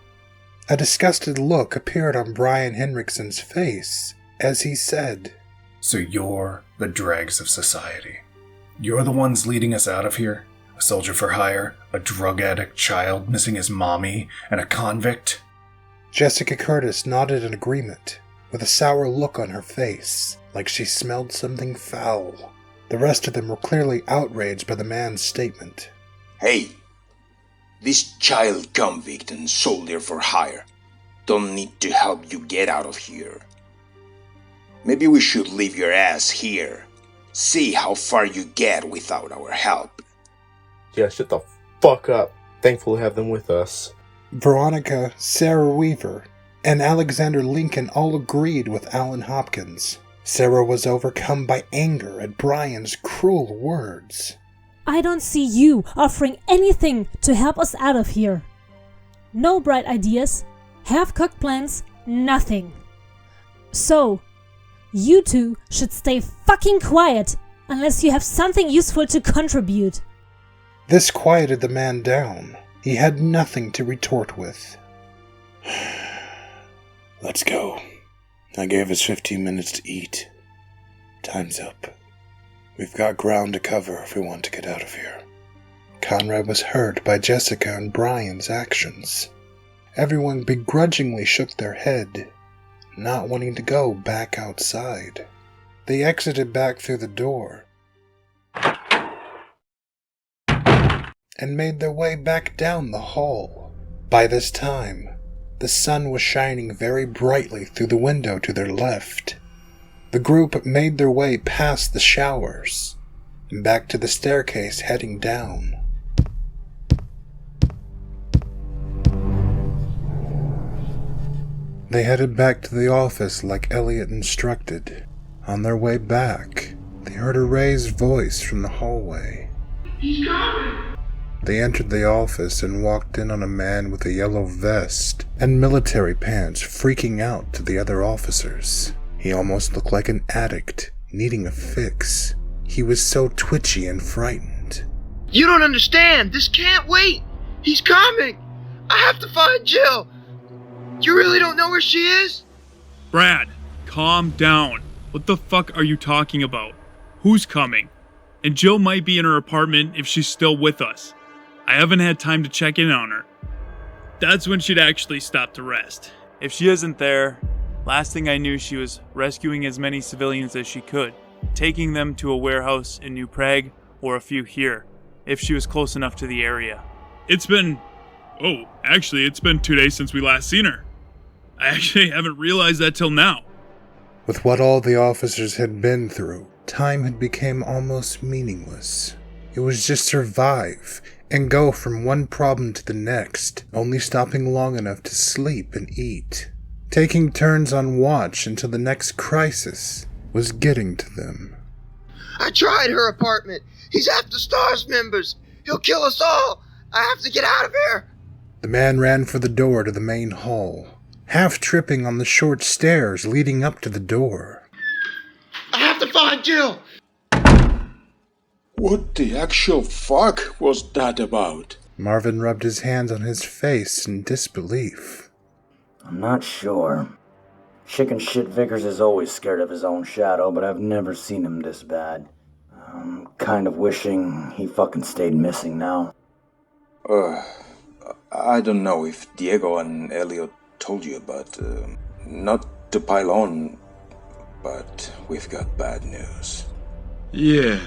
A disgusted look appeared on Brian Henrikson's face as he said, "So you're the dregs of society. You're the ones leading us out of here? A soldier for hire, a drug addict child missing his mommy, and a convict?" Jessica Curtis nodded in agreement, with a sour look on her face, like she smelled something foul. The rest of them were clearly outraged by the man's statement. Hey, this child convict and soldier for hire don't need to help you get out of here. Maybe we should leave your ass here. See how far you get without our help. Yeah, shut the fuck up. Thankful to have them with us. Veronica, Sarah Weaver, and Alexander Lincoln all agreed with Alan Hopkins. Sarah was overcome by anger at Brian's cruel words. I don't see you offering anything to help us out of here. No bright ideas, half-cooked plans, nothing. So, you two should stay fucking quiet unless you have something useful to contribute. This quieted the man down. He had nothing to retort with. Let's go. I gave us 15 minutes to eat. Time's up. We've got ground to cover if we want to get out of here. Conrad was hurt by Jessica and Brian's actions. Everyone begrudgingly shook their head, not wanting to go back outside. They exited back through the door and made their way back down the hall. By this time, the sun was shining very brightly through the window to their left. The group made their way past the showers and back to the staircase heading down. They headed back to the office like Elliot instructed. On their way back, they heard a raised voice from the hallway. He's coming! They entered the office and walked in on a man with a yellow vest and military pants freaking out to the other officers. He almost looked like an addict, needing a fix. He was so twitchy and frightened. You don't understand! This can't wait! He's coming! I have to find Jill! You really don't know where she is? Brad, calm down. What the fuck are you talking about? Who's coming? And Jill might be in her apartment if she's still with us. I haven't had time to check in on her. That's when she'd actually stop to rest. If she isn't there, last thing I knew she was rescuing as many civilians as she could, taking them to a warehouse in New Prague or a few here, if she was close enough to the area. It's been 2 days since we last seen her. I actually haven't realized that till now. With what all the officers had been through, time had become almost meaningless. It was just survive and go from one problem to the next, only stopping long enough to sleep and eat. Taking turns on watch until the next crisis was getting to them. I tried her apartment. He's after STARS members. He'll kill us all. I have to get out of here. The man ran for the door to the main hall, half tripping on the short stairs leading up to the door. I have to find Jill. What the actual fuck was that about? Marvin rubbed his hands on his face in disbelief. I'm not sure. Chicken shit Vickers is always scared of his own shadow, but I've never seen him this bad. I'm kind of wishing he fucking stayed missing now. I don't know if Diego and Elliot told you, but not to pile on, but we've got bad news. Yeah,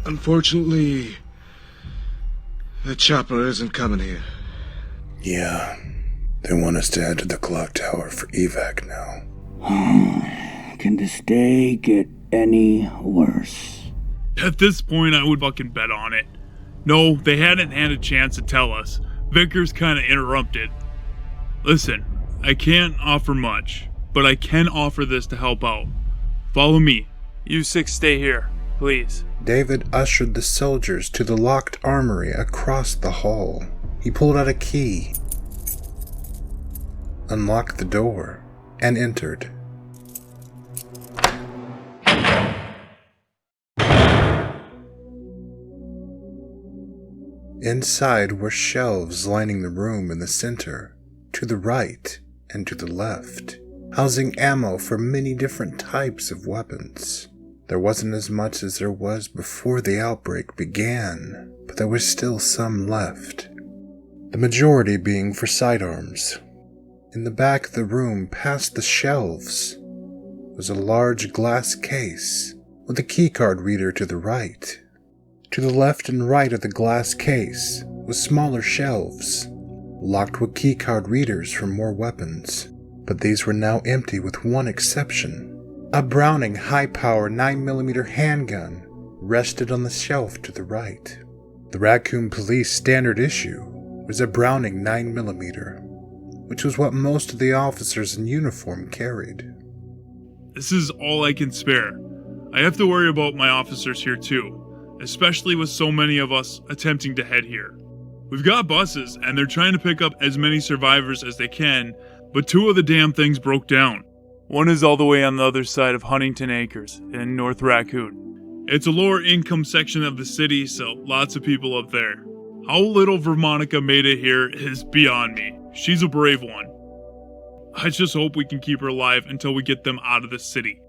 unfortunately, The chopper isn't coming here. Yeah, they want us to head to the clock tower for evac now. Can this day get any worse? At this point, I would fucking bet on it. No, they hadn't had a chance to tell us. Vickers kinda interrupted. Listen, I can't offer much, but I can offer this to help out. Follow me. You 6 stay here, please. David ushered the soldiers to the locked armory across the hall. He pulled out a key, unlocked the door, and entered. Inside were shelves lining the room in the center, to the right and to the left, housing ammo for many different types of weapons. There wasn't as much as there was before the outbreak began, but there was still some left, the majority being for sidearms. In the back of the room, past the shelves, was a large glass case with a keycard reader to the right. To the left and right of the glass case was smaller shelves, locked with keycard readers for more weapons, but these were now empty with one exception. A Browning high-power 9mm handgun rested on the shelf to the right. The Raccoon Police standard issue was a Browning 9mm, which was what most of the officers in uniform carried. This is all I can spare. I have to worry about my officers here too, especially with so many of us attempting to head here. We've got buses, and they're trying to pick up as many survivors as they can, but 2 of the damn things broke down. One is all the way on the other side of Huntington Acres in North Raccoon. It's a lower income section of the city, so lots of people up there. How little Vermonica made it here is beyond me. She's a brave one. I just hope we can keep her alive until we get them out of the city.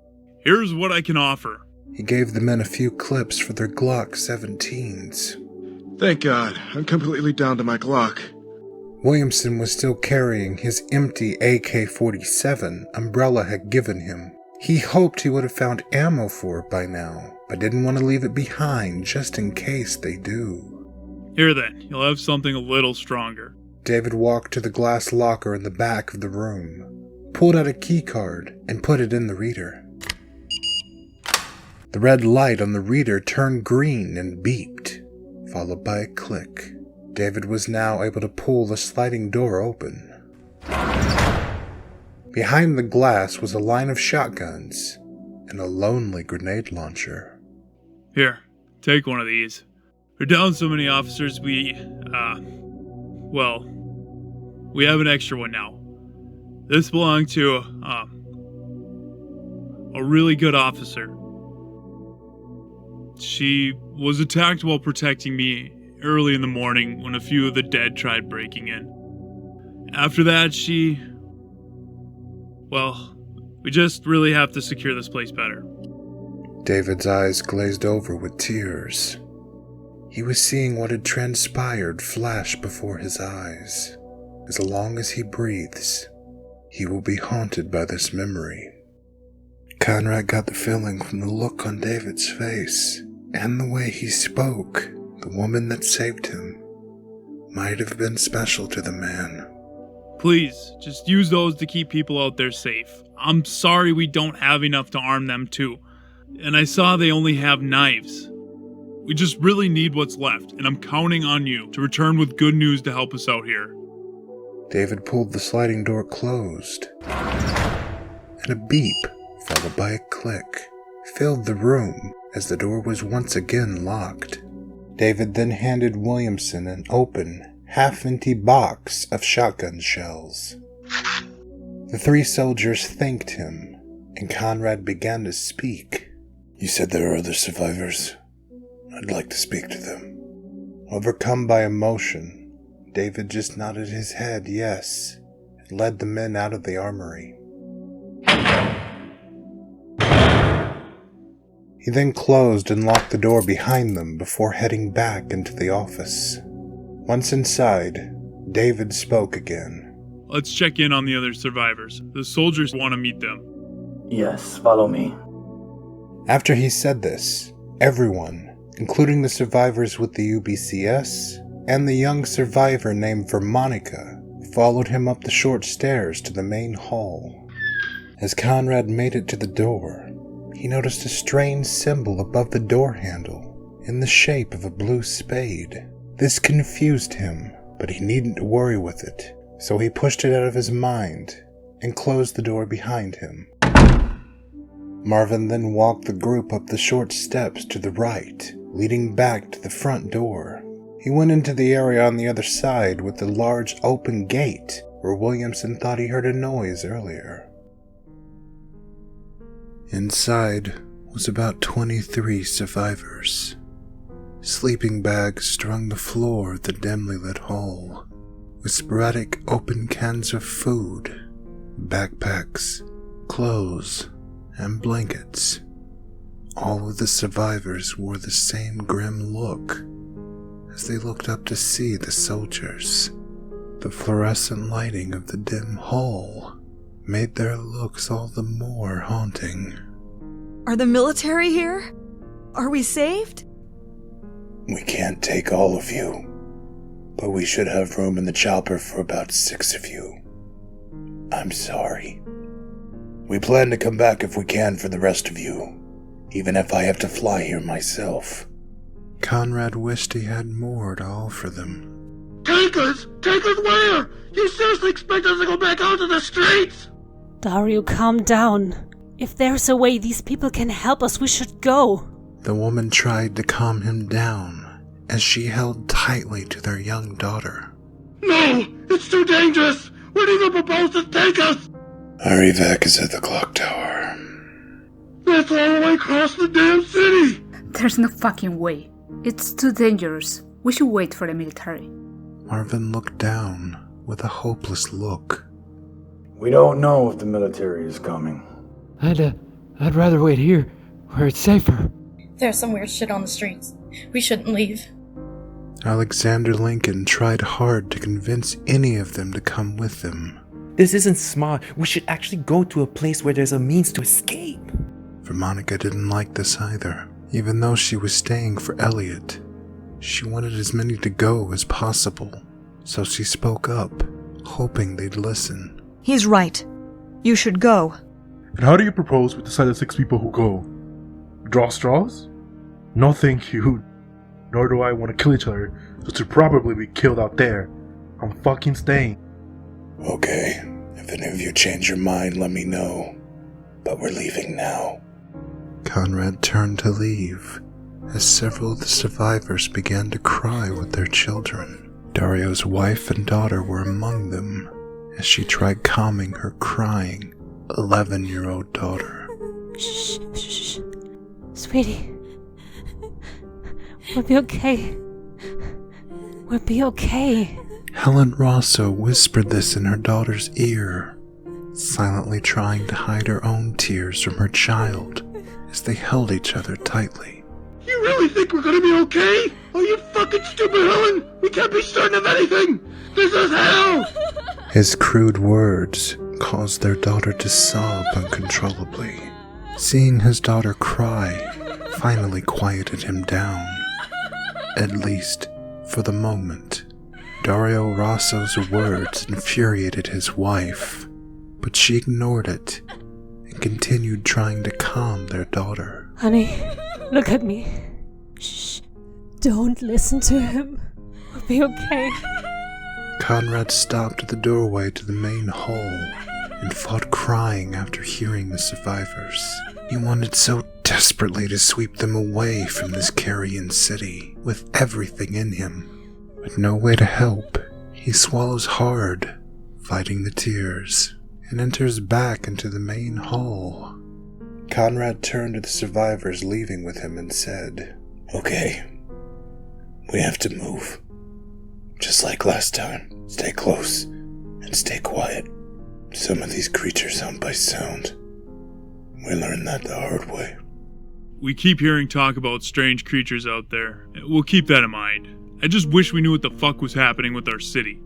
Here's what I can offer. He gave the men a few clips for their Glock 17s. Thank God, I'm completely down to my Glock. Williamson was still carrying his empty AK-47 Umbrella had given him. He hoped he would have found ammo for it by now, but didn't want to leave it behind just in case they do. Here then, you'll have something a little stronger. David walked to the glass locker in the back of the room, pulled out a keycard, and put it in the reader. The red light on the reader turned green and beeped, followed by a click. David was now able to pull the sliding door open. Behind the glass was a line of shotguns and a lonely grenade launcher. Here, take one of these. We're down so many officers, we have an extra one now. This belonged to, a really good officer. She was attacked while protecting me early in the morning when a few of the dead tried breaking in. After that, we just really have to secure this place better. David's eyes glazed over with tears. He was seeing what had transpired flash before his eyes. As long as he breathes, he will be haunted by this memory. Conrad got the feeling from the look on David's face and the way he spoke. The woman that saved him might have been special to the man. Please, just use those to keep people out there safe. I'm sorry we don't have enough to arm them too. And I saw they only have knives. We just really need what's left, and I'm counting on you to return with good news to help us out here. David pulled the sliding door closed, and a beep, followed by a click, filled the room as the door was once again locked. David then handed Williamson an open, half-empty box of shotgun shells. The 3 soldiers thanked him, and Conrad began to speak. You said there are other survivors. I'd like to speak to them. Overcome by emotion, David just nodded his head yes, and led the men out of the armory. He then closed and locked the door behind them before heading back into the office. Once inside, David spoke again. Let's check in on the other survivors. The soldiers want to meet them. Yes, follow me. After he said this, everyone, including the survivors with the UBCS and the young survivor named Vermonica followed him up the short stairs to the main hall. As Conrad made it to the door, he noticed a strange symbol above the door handle in the shape of a blue spade. This confused him, but he needn't worry with it, so he pushed it out of his mind and closed the door behind him. Marvin then walked the group up the short steps to the right, leading back to the front door. He went into the area on the other side with the large open gate where Williamson thought he heard a noise earlier. Inside was about 23 survivors. Sleeping bags strung the floor of the dimly lit hall, with sporadic open cans of food, backpacks, clothes, and blankets. All of the survivors wore the same grim look as they looked up to see the soldiers. The fluorescent lighting of the dim hall made their looks all the more haunting. Are the military here? Are we saved? We can't take all of you, but we should have room in the chopper for about 6 of you. I'm sorry. We plan to come back if we can for the rest of you, even if I have to fly here myself. Conrad wished he had more to offer them. Take us! Take us where? You seriously expect us to go back out to the streets? Dario, calm down. If there's a way these people can help us, we should go. The woman tried to calm him down as she held tightly to their young daughter. No! It's too dangerous! Where do you propose to take us? Our evac is at the clock tower. That's all the way across the damn city! There's no fucking way. It's too dangerous. We should wait for the military. Marvin looked down with a hopeless look. We don't know if the military is coming. I'd rather wait here, where it's safer. There's some weird shit on the streets. We shouldn't leave. Alexander Lincoln tried hard to convince any of them to come with them. This isn't smart. We should actually go to a place where there's a means to escape. Vermonica didn't like this either. Even though she was staying for Elliot, she wanted as many to go as possible. So she spoke up, hoping they'd listen. He's right. You should go. And how do you propose we decide the 6 people who go? Draw straws? No thank you. Nor do I want to kill each other, so to probably be killed out there. I'm fucking staying. Okay, if any of you change your mind, let me know. But we're leaving now. Conrad turned to leave as several of the survivors began to cry with their children. Dario's wife and daughter were among them as she tried calming her crying 11-year-old daughter. Shh, shh, shh. Sweetie. We'll be okay. We'll be okay. Helen Rosso whispered this in her daughter's ear, silently trying to hide her own tears from her child as they held each other tightly. You really think we're gonna be okay? Are you fucking stupid, Helen? We can't be certain of anything! This is hell! His crude words caused their daughter to sob uncontrollably. Seeing his daughter cry finally quieted him down, at least for the moment. Dario Rosso's words infuriated his wife, but she ignored it and continued trying to calm their daughter. Honey, look at me. Shh. Don't listen to him. We'll be okay. Conrad stopped at the doorway to the main hall and fought crying after hearing the survivors. He wanted so desperately to sweep them away from this carrion city with everything in him. With no way to help, he swallows hard, fighting the tears, and enters back into the main hall. Conrad turned to the survivors leaving with him and said, Okay, we have to move. Just like last time, stay close and stay quiet. Some of these creatures hunt by sound. We learned that the hard way. We keep hearing talk about strange creatures out there. We'll keep that in mind. I just wish we knew what the fuck was happening with our city.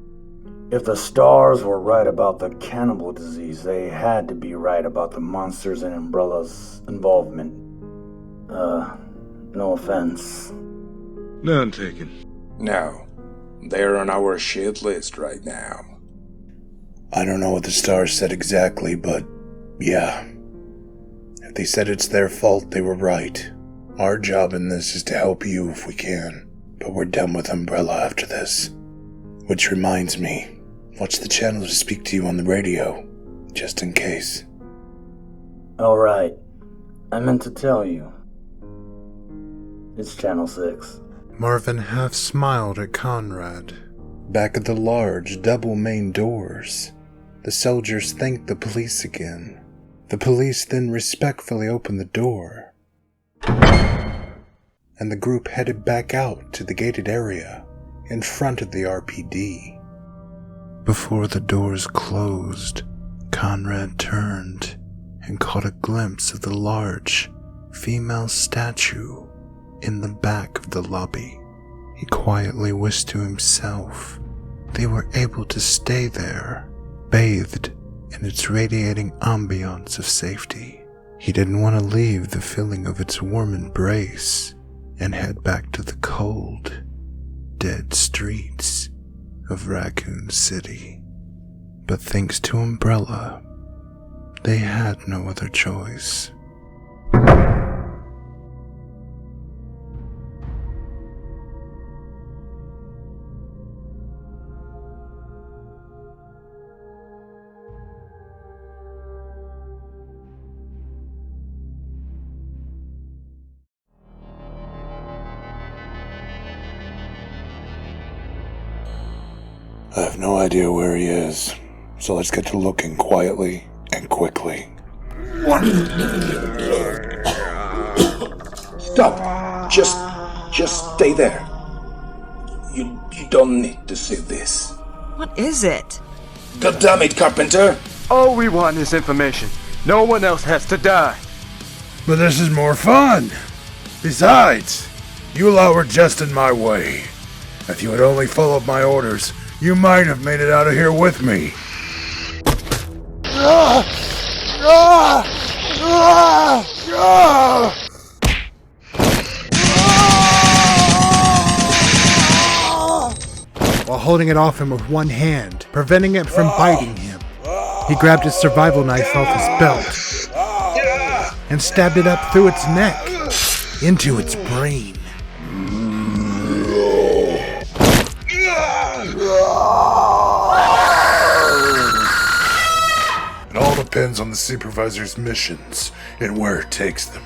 If the stars were right about the cannibal disease, they had to be right about the monsters and Umbrella's involvement. No offense. None taken. No. They're on our shit list right now. I don't know what the stars said exactly, but yeah. If they said it's their fault, they were right. Our job in this is to help you if we can, but we're done with Umbrella after this. Which reminds me, what's the channel to speak to you on the radio, just in case? Alright, I meant to tell you. It's Channel 6. Marvin half smiled at Conrad. Back at the large, double main doors, the soldiers thanked the police again. The police then respectfully opened the door, and the group headed back out to the gated area in front of the R.P.D. Before the doors closed, Conrad turned and caught a glimpse of the large female statue in the back of the lobby. He quietly wished to himself they were able to stay there, bathed in its radiating ambiance of safety. He didn't want to leave the feeling of its warm embrace and head back to the cold, dead streets of Raccoon City. But thanks to Umbrella, they had no other choice. I have no idea where he is, so let's get to looking quietly and quickly. Stop! Just stay there. You don't need to see this. What is it? God damn it, Carpenter! All we want is information. No one else has to die. But this is more fun. Besides, you lot were just in my way. If you had only followed my orders, you might have made it out of here with me. While holding it off him with one hand, preventing it from biting him, he grabbed his survival knife off his belt and stabbed it up through its neck, into its brain. It all depends on the supervisor's missions and where it takes them.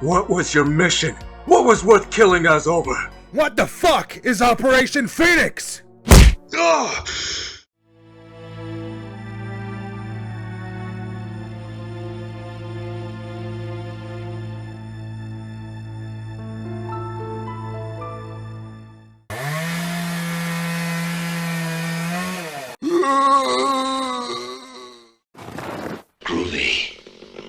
What was your mission? What was worth killing us over? What the fuck is Operation Phoenix? Ugh!